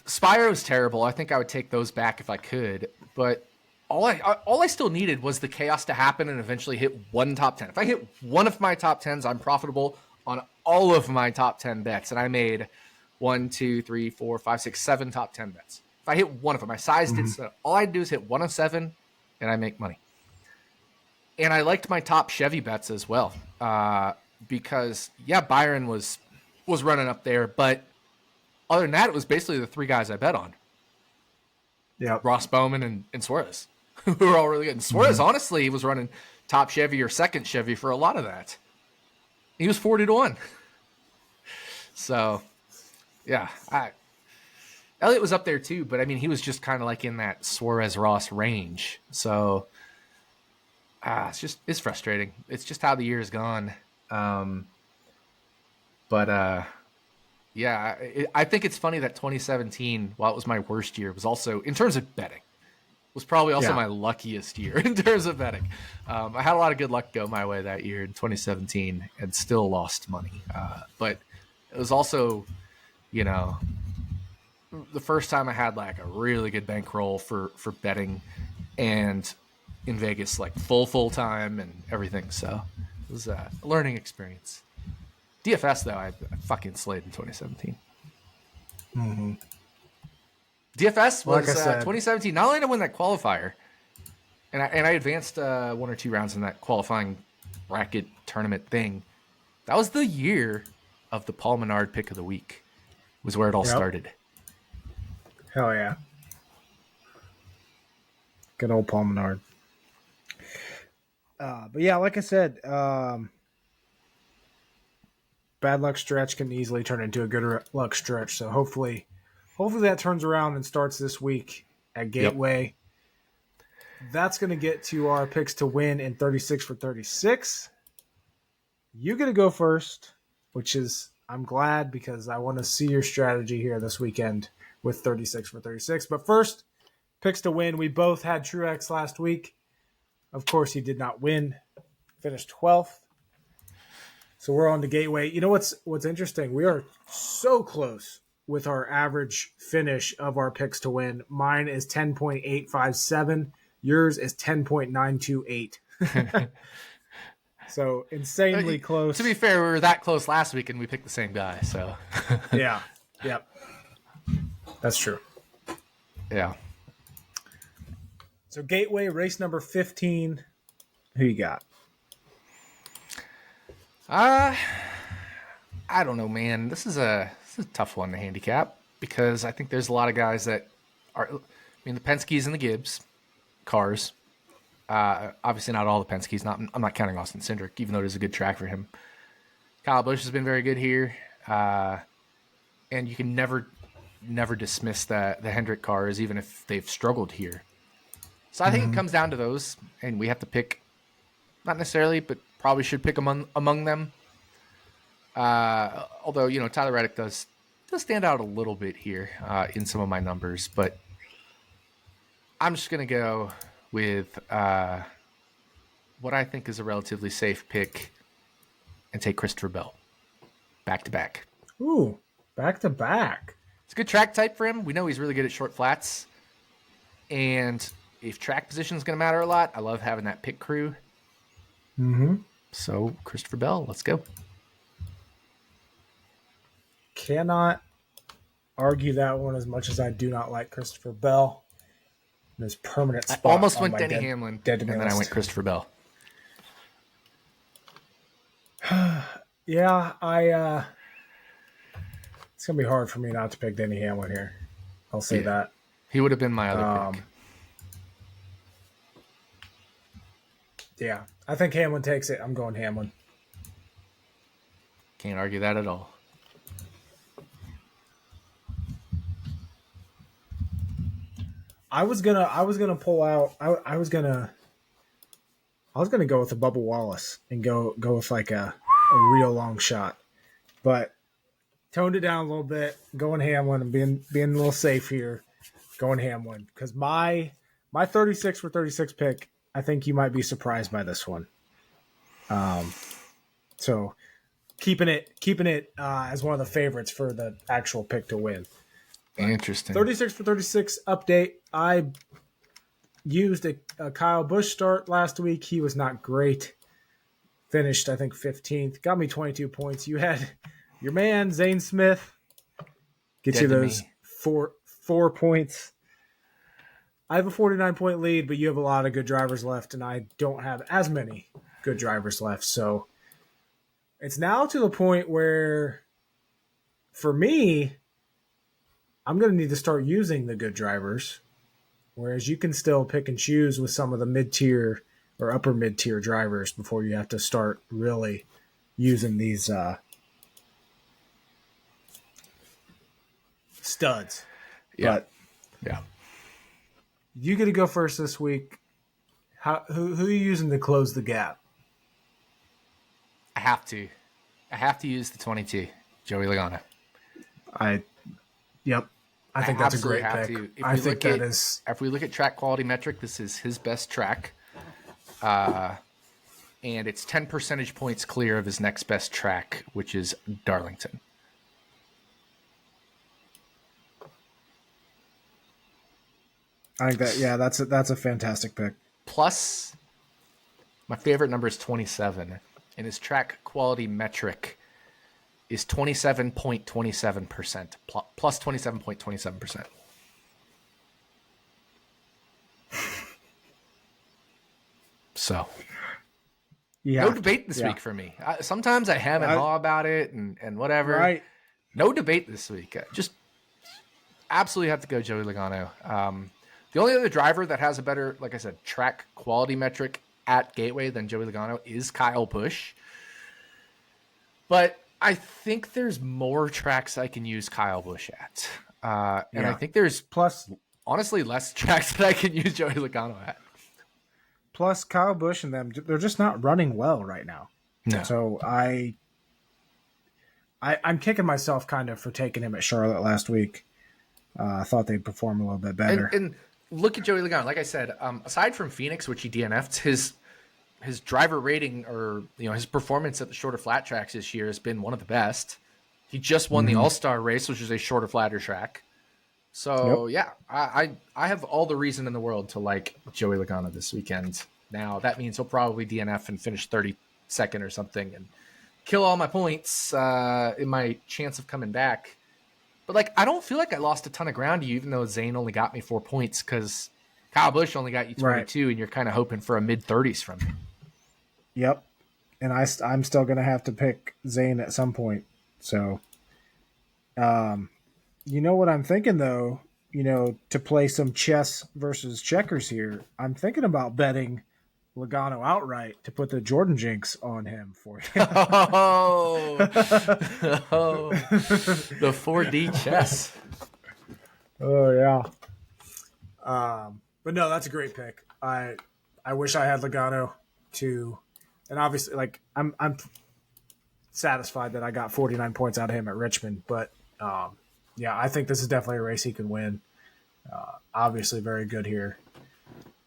[SPEAKER 2] Spyro was terrible. I think I would take those back if I could. But all I still needed was the chaos to happen and eventually hit one top 10. If I hit one of my top 10s, I'm profitable on all of my top 10 bets. And I made 1, 2, 3, 4, 5, 6, 7 top 10 bets. If I hit one of them, I sized it. So all I do is hit 1 of 7, and I make money. And I liked my top Chevy bets as well. Because, Byron was running up there, but other than that, it was basically the 3 guys I bet on.
[SPEAKER 1] Yeah,
[SPEAKER 2] Ross Bowman and Suarez, who were all really good. And Suarez, honestly, was running top Chevy or second Chevy for a lot of that. He was 40-1. So, Elliott was up there too, but I mean, he was just kind of like in that Suarez-Ross range. So, it's frustrating. It's just how the year has gone. I think it's funny that 2017, while it was my worst year, was also, in terms of betting, was probably also my luckiest year in terms of betting. I had a lot of good luck go my way that year in 2017 and still lost money. But it was also, the first time I had like a really good bankroll for betting and in Vegas, like full time and everything. So it was a learning experience. DFS, though, I fucking slayed in 2017. DFS was 2017. Not only did I win that qualifier, and I advanced 1 or 2 rounds in that qualifying bracket tournament thing. That was the year of the Paul Menard pick of the week. Was where it all started.
[SPEAKER 1] Hell yeah. Good old Paul Menard. But yeah, like I said, bad luck stretch can easily turn into a good luck stretch. So hopefully that turns around and starts this week at
[SPEAKER 2] Yep.
[SPEAKER 1] Gateway. That's going to get to our picks to win in 36 for 36. You get to go first, which is, I'm glad because I want to see your strategy here this weekend with 36 for 36. But first, picks to win. We both had Truex last week. Of course, he did not win. Finished 12th. So we're on to Gateway. You know what's interesting? We are so close with our average finish of our picks to win. Mine is 10.857. Yours is 10.928. So insanely close.
[SPEAKER 2] To be fair, we were that close last week and we picked the same guy. So
[SPEAKER 1] yeah. Yep. That's true.
[SPEAKER 2] Yeah.
[SPEAKER 1] So Gateway, race number 15. Who you got?
[SPEAKER 2] I don't know, man. This is a tough one to handicap because I think there's a lot of guys that are. I mean, the Penske's and the Gibbs cars. Obviously, not all the Penske's. I'm not counting Austin Cindric, even though it is a good track for him. Kyle Busch has been very good here, and you can never dismiss the Hendrick cars, even if they've struggled here. So I think it comes down to those, and we have to pick, not necessarily, but probably should pick among them. Although, Tyler Reddick does stand out a little bit here in some of my numbers, but I'm just going to go with what I think is a relatively safe pick and take Christopher Bell back to back.
[SPEAKER 1] Ooh, back to back.
[SPEAKER 2] It's a good track type for him. We know he's really good at short flats. And if track position is going to matter a lot, I love having that pit crew.
[SPEAKER 1] Mm-hmm.
[SPEAKER 2] So, Christopher Bell, let's go.
[SPEAKER 1] Cannot argue that one as much as I do not like Christopher Bell. His permanent spot.
[SPEAKER 2] I almost went Denny Hamlin, and then
[SPEAKER 1] list.
[SPEAKER 2] I went Christopher Bell.
[SPEAKER 1] Yeah, it's going to be hard for me not to pick Denny Hamlin here. I'll say that.
[SPEAKER 2] He would have been my other pick.
[SPEAKER 1] Yeah, I think Hamlin takes it. I'm going Hamlin.
[SPEAKER 2] Can't argue that at all.
[SPEAKER 1] I was gonna pull out. I was gonna go with a Bubba Wallace and go with like a real long shot, but toned it down a little bit. Going Hamlin and being a little safe here. Going Hamlin because my 36 for 36 pick. I think you might be surprised by this one. So keeping it as one of the favorites for the actual pick to win.
[SPEAKER 2] Interesting.
[SPEAKER 1] 36 for 36 update. I used a Kyle Busch start last week. He was not great. Finished, I think, 15th. Got me 22 points. You had your man, Zane Smith. Get you those 4 points. I have a 49-point lead, but you have a lot of good drivers left, and I don't have as many good drivers left. So it's now to the point where, for me, I'm going to need to start using the good drivers, whereas you can still pick and choose with some of the mid-tier or upper mid-tier drivers before you have to start really using these studs.
[SPEAKER 2] Yeah.
[SPEAKER 1] But
[SPEAKER 2] yeah.
[SPEAKER 1] You get to go first this week. Who are you using to close the gap?
[SPEAKER 2] I have to use the 22, Joey Logano.
[SPEAKER 1] Yep. I think that's a great pick.
[SPEAKER 2] If we look at track quality metric, this is his best track. And it's 10 percentage points clear of his next best track, which is Darlington.
[SPEAKER 1] I think that's a fantastic pick.
[SPEAKER 2] Plus, my favorite number is 27, and his track quality metric is 27.27%, plus 27.27%. So, no debate this week for me. Sometimes I hem and haw about it and whatever.
[SPEAKER 1] Right.
[SPEAKER 2] No debate this week. Just absolutely have to go Joey Logano. The only other driver that has a better, like I said, track quality metric at Gateway than Joey Logano is Kyle Busch. But I think there's more tracks I can use Kyle Busch at. And I think there's honestly less tracks that I can use Joey Logano at.
[SPEAKER 1] Plus Kyle Busch and them, they're just not running well right now.
[SPEAKER 2] No.
[SPEAKER 1] So I'm kicking myself kind of for taking him at Charlotte last week. I thought they'd perform a little bit better.
[SPEAKER 2] And look at Joey Logano. Like I said, aside from Phoenix, which he DNF'd, his driver rating or his performance at the shorter flat tracks this year has been one of the best. He just won the All-Star race, which is a shorter, flatter track. So I have all the reason in the world to like Joey Logano this weekend. Now that means he'll probably DNF and finish 32nd or something and kill all my points in my chance of coming back. But I don't feel like I lost a ton of ground to you, even though Zane only got me 4 points because Kyle Busch only got you 22, and you're kind of hoping for a mid-30s from him.
[SPEAKER 1] Yep, and I'm still gonna have to pick Zane at some point. So, you know what I'm thinking though? To play some chess versus checkers here, I'm thinking about betting Logano outright to put the Jordan jinx on him for you.
[SPEAKER 2] The 4D chess.
[SPEAKER 1] Oh yeah. But no, that's a great pick. I wish I had Logano to, and obviously I'm satisfied that I got 49 points out of him at Richmond. But yeah, I think this is definitely a race he can win. Obviously very good here.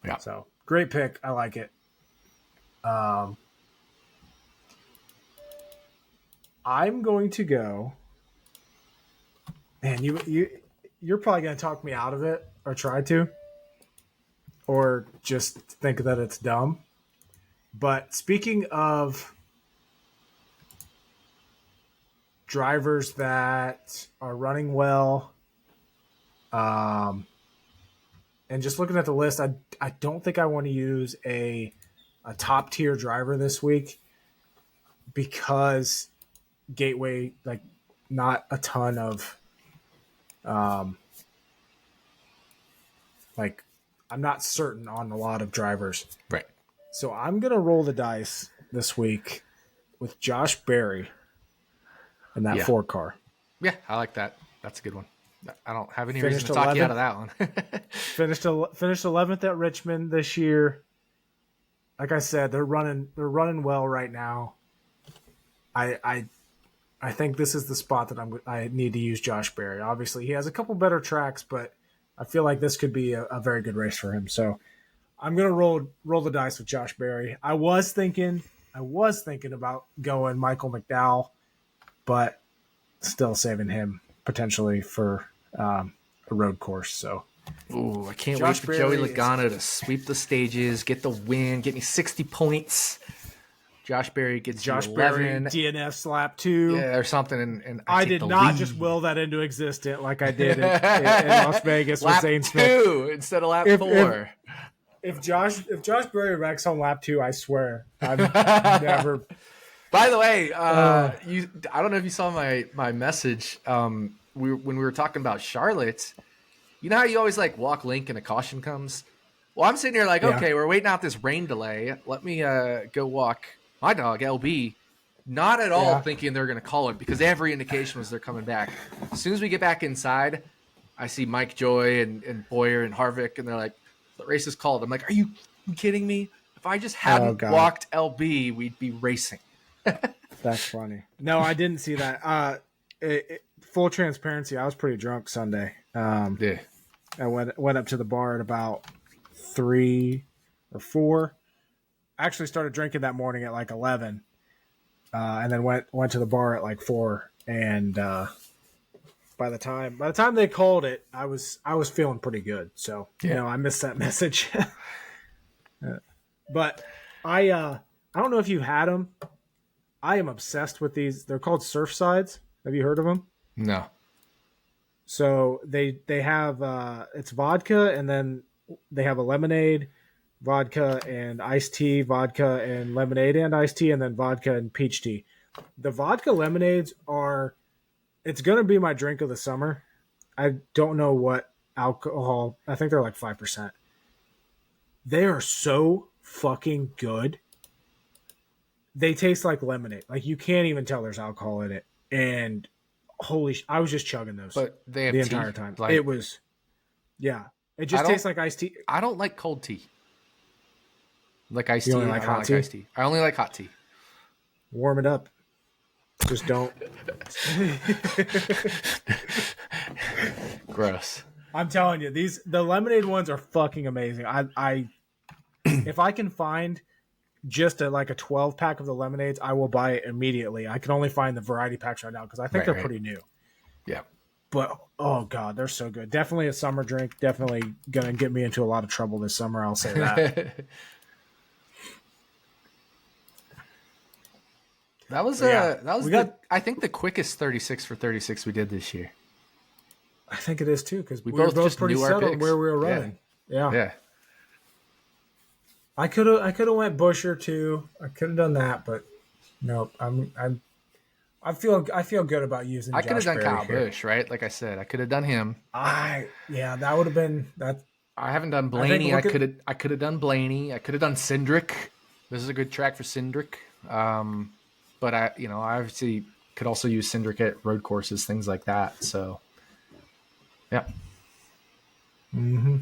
[SPEAKER 2] Yeah.
[SPEAKER 1] So great pick. I like it. I'm going to go. Man, you're probably going to talk me out of it, or try to, or just think that it's dumb. But speaking of drivers that are running well, and just looking at the list, I don't think I want to use a top tier driver this week because Gateway, not a ton of, I'm not certain on a lot of drivers.
[SPEAKER 2] Right.
[SPEAKER 1] So I'm going to roll the dice this week with Josh Berry in that 4 car.
[SPEAKER 2] Yeah, I like that. That's a good one. I don't have any reason to talk you out of that one.
[SPEAKER 1] Finished 11th at Richmond this year. Like I said, they're running well right now. I think this is the spot that I need to use Josh Berry. Obviously, he has a couple better tracks, but I feel like this could be a very good race for him. So I'm gonna roll the dice with Josh Berry. I was thinking about going Michael McDowell, but still saving him potentially for a road course. So.
[SPEAKER 2] Ooh, I can't wait for Joey Logano to sweep the stages, get the win, get me 60 points. Josh Berry gets
[SPEAKER 1] Josh
[SPEAKER 2] 11.
[SPEAKER 1] Berry DNF lap 2.
[SPEAKER 2] Yeah, or something. And
[SPEAKER 1] I did not just will that into existence like I did in Las Vegas with Zane Smith.
[SPEAKER 2] 2 instead of lap 4.
[SPEAKER 1] If Josh Berry wrecks on lap 2, I swear I'm never.
[SPEAKER 2] By the way, I don't know if you saw my message. When we were talking about Charlotte. You know how you always walk link and a caution comes? Well, I'm sitting here okay, we're waiting out this rain delay. Let me go walk my dog, LB. Not at all thinking they're going to call it because every indication was they're coming back. As soon as we get back inside, I see Mike Joy and Boyer and Harvick, and they're like, the race is called. I'm like, are you kidding me? If I just hadn't walked LB, we'd be racing.
[SPEAKER 1] That's funny. No, I didn't see that. Full transparency, I was pretty drunk Sunday.
[SPEAKER 2] Yeah.
[SPEAKER 1] I went up to the bar at about 3 or 4. I actually started drinking that morning at 11, and then went to the bar at 4. And by the time they called it, I was feeling pretty good. So I missed that message. But I don't know if you've had them. I am obsessed with these. They're called Surfsides. Have you heard of them?
[SPEAKER 2] No.
[SPEAKER 1] So they have it's vodka, and then they have a lemonade, vodka and iced tea, vodka and lemonade and iced tea, and then vodka and peach tea. The vodka lemonades it's going to be my drink of the summer. I don't know what alcohol. I think they're like 5%. They are so fucking good. They taste like lemonade. Like you can't even tell there's alcohol in it. And I was just chugging those
[SPEAKER 2] But they have
[SPEAKER 1] the
[SPEAKER 2] tea.
[SPEAKER 1] entire time.
[SPEAKER 2] Like,
[SPEAKER 1] It was, yeah. It just tastes like iced tea.
[SPEAKER 2] I don't like cold tea. Like iced
[SPEAKER 1] You
[SPEAKER 2] tea.
[SPEAKER 1] only like
[SPEAKER 2] I don't
[SPEAKER 1] hot
[SPEAKER 2] like
[SPEAKER 1] tea?
[SPEAKER 2] iced tea. I only like hot tea.
[SPEAKER 1] Warm it up. Just don't.
[SPEAKER 2] Gross.
[SPEAKER 1] I'm telling you, the lemonade ones are fucking amazing. I if I can find just like a 12 pack of the lemonades, I will buy it immediately. I can only find the variety packs right now because I think they're pretty new.
[SPEAKER 2] Yeah.
[SPEAKER 1] But oh god, they're so good. Definitely a summer drink. Definitely gonna get me into a lot of trouble this summer. I'll say that.
[SPEAKER 2] That was I think the quickest 36 for 36 we did this year.
[SPEAKER 1] I think it is too because we
[SPEAKER 2] both
[SPEAKER 1] were both
[SPEAKER 2] just
[SPEAKER 1] pretty
[SPEAKER 2] knew our
[SPEAKER 1] settled
[SPEAKER 2] picks.
[SPEAKER 1] where we were running. Yeah.
[SPEAKER 2] Yeah.
[SPEAKER 1] I could have went Busher too. I could have done that, but nope. I feel good about using.
[SPEAKER 2] I could have
[SPEAKER 1] Josh
[SPEAKER 2] done
[SPEAKER 1] Berry
[SPEAKER 2] Kyle
[SPEAKER 1] here.
[SPEAKER 2] Busch, right? Like I said, I could have done him.
[SPEAKER 1] That would have been that.
[SPEAKER 2] I haven't done Blaney. I could have done Blaney. I could have done Cindric. This is a good track for Cindric. But I obviously could also use Cindric at road courses, things like that. So, yeah.
[SPEAKER 1] Mm-hmm.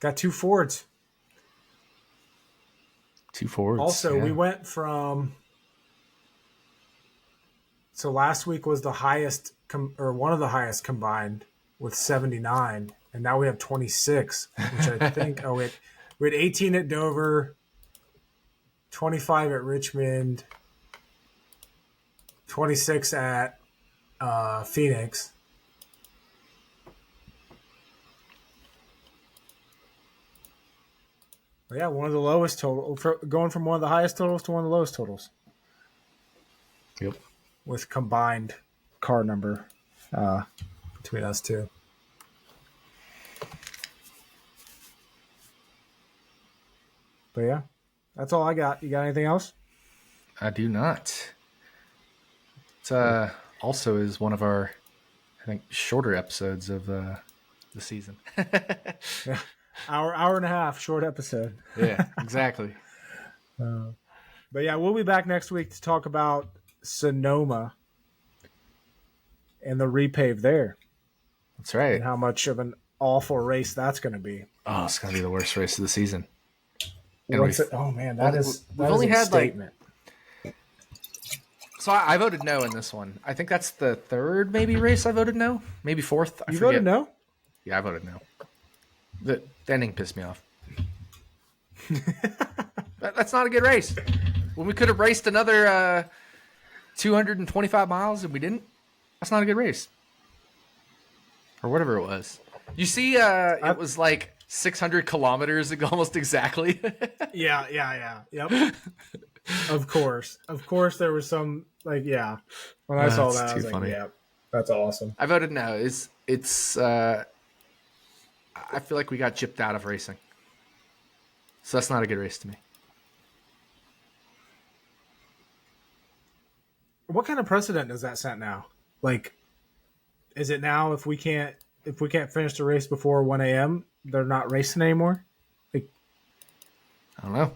[SPEAKER 1] Got 2 Fords.
[SPEAKER 2] 2 Fords.
[SPEAKER 1] Also, we went from. So last week was the highest, or one of the highest combined with 79, and now we have 26, which I think. We had 18 at Dover, 25 at Richmond, 26 at Phoenix. But yeah, one of the lowest total, going from one of the highest totals to one of the lowest totals.
[SPEAKER 2] Yep.
[SPEAKER 1] With combined car number between us two. But yeah, that's all I got. You got anything else?
[SPEAKER 2] I do not. It's also is one of our, I think, shorter episodes of the season.
[SPEAKER 1] Yeah, hour and a half, short episode.
[SPEAKER 2] Yeah, exactly.
[SPEAKER 1] But yeah, we'll be back next week to talk about Sonoma and the repave there.
[SPEAKER 2] That's right.
[SPEAKER 1] And how much of an awful race that's going to be.
[SPEAKER 2] Oh, it's going to be the worst race of the season.
[SPEAKER 1] Oh man, we've
[SPEAKER 2] only had
[SPEAKER 1] statement.
[SPEAKER 2] So I voted no in this one. I think that's the third maybe race I voted no, maybe fourth. I forget.
[SPEAKER 1] Voted no?
[SPEAKER 2] Yeah, I voted no. The ending pissed me off. That's not a good race. When we could have raced another 225 miles and we didn't, that's not a good race. Or whatever it was. You see, it was like 600 kilometers almost exactly.
[SPEAKER 1] Yeah. Yep. Of course, there was some when I saw that, I was
[SPEAKER 2] funny.
[SPEAKER 1] like, yeah, that's awesome.
[SPEAKER 2] I voted no. It's I feel like we got gypped out of racing. So that's not a good race to me.
[SPEAKER 1] What kind of precedent does that set now? Like, is it now if we can't finish the race before 1 a.m., they're not racing anymore? Like,
[SPEAKER 2] I don't know.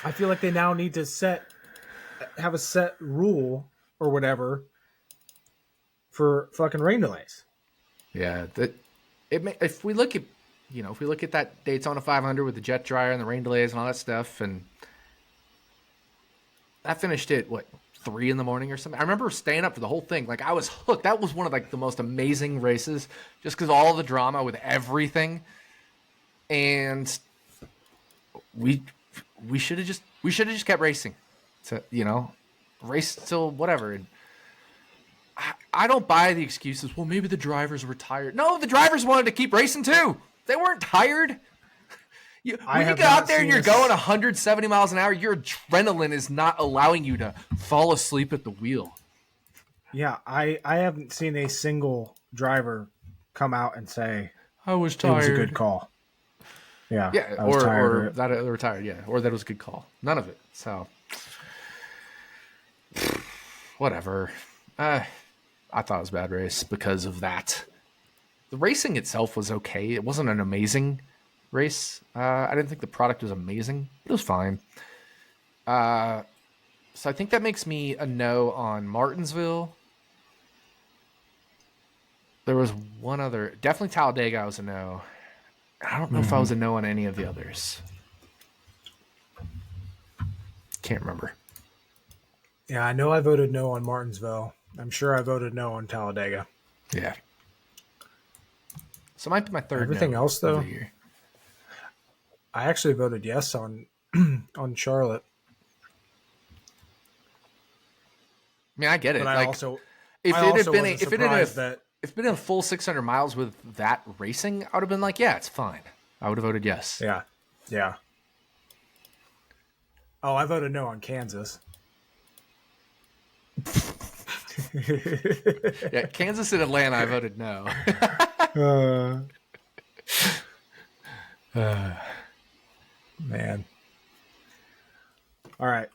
[SPEAKER 1] I feel like they now need to have a set rule or whatever for fucking rain delays.
[SPEAKER 2] Yeah, if we look at that Daytona 500 with the jet dryer and the rain delays and all that stuff, and that finished at 3 a.m. or something. I remember staying up for the whole thing. Like I was hooked. That was one of the most amazing races, just because all the drama with everything, and we should have just kept racing, race till whatever. And I don't buy the excuses. Well, maybe the drivers were tired. No, the drivers wanted to keep racing too. They weren't tired. When you get out there and you're going 170 miles an hour, your adrenaline is not allowing you to fall asleep at the wheel.
[SPEAKER 1] Yeah, I haven't seen a single driver come out and say,
[SPEAKER 2] I was tired.
[SPEAKER 1] It was a good call. Yeah,
[SPEAKER 2] or that they were tired, yeah, or that it was a good call. None of it. So, whatever. I I thought it was a bad race because of that. The racing itself was okay. It wasn't an amazing race. I didn't think the product was amazing. It was fine. So I think that makes me a no on Martinsville. There was one other. Definitely Talladega I was a no. I don't know if I was a no on any of the others. Can't remember.
[SPEAKER 1] Yeah, I know I voted no on Martinsville. I'm sure I voted no on Talladega.
[SPEAKER 2] Yeah. So it might be my third.
[SPEAKER 1] Everything
[SPEAKER 2] no
[SPEAKER 1] else, though,
[SPEAKER 2] of the year.
[SPEAKER 1] I actually voted yes on on Charlotte.
[SPEAKER 2] I mean, I get it.
[SPEAKER 1] But
[SPEAKER 2] like, if it had been a full 600 miles with that racing, I would have been like, yeah, it's fine. I would have voted yes.
[SPEAKER 1] Yeah. Oh, I voted no on Kansas.
[SPEAKER 2] Yeah, Kansas and Atlanta, I voted no.
[SPEAKER 1] Man. All right.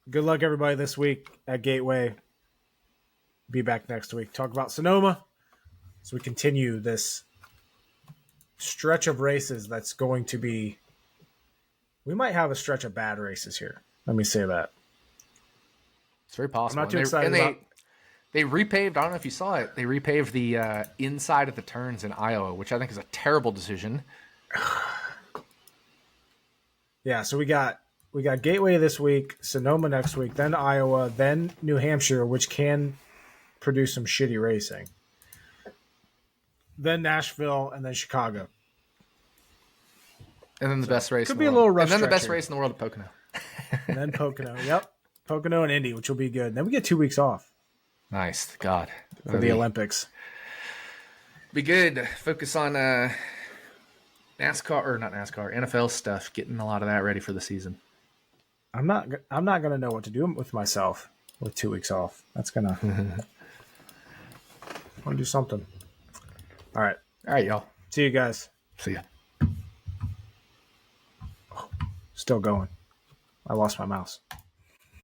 [SPEAKER 1] Good luck, everybody, this week at Gateway. Be back next week. Talk about Sonoma as we continue this stretch of races that's going to be... We might have a stretch of bad races here. Let me say that.
[SPEAKER 2] It's very possible.
[SPEAKER 1] I'm not too excited about...
[SPEAKER 2] They repaved, I don't know if you saw it, they repaved the inside of the turns in Iowa, which I think is a terrible decision.
[SPEAKER 1] Yeah, so we got Gateway this week, Sonoma next week, then Iowa, then New Hampshire, which can produce some shitty racing. Then Nashville, and then Chicago.
[SPEAKER 2] And then the best race.
[SPEAKER 1] Could be a little rough.
[SPEAKER 2] And then the best race in the world at Pocono.
[SPEAKER 1] And then Pocono. Yep. Pocono and Indy, which will be good. Then we get 2 weeks off.
[SPEAKER 2] Nice. God.
[SPEAKER 1] For the Olympics.
[SPEAKER 2] Be good. Focus on NASCAR, or not NASCAR, NFL stuff, getting a lot of that ready for the season.
[SPEAKER 1] I'm not going to know what to do with myself with 2 weeks off. That's going to... I want to do something. All right.
[SPEAKER 2] All right, y'all.
[SPEAKER 1] See you guys.
[SPEAKER 2] See ya.
[SPEAKER 1] Still going. I lost my mouse.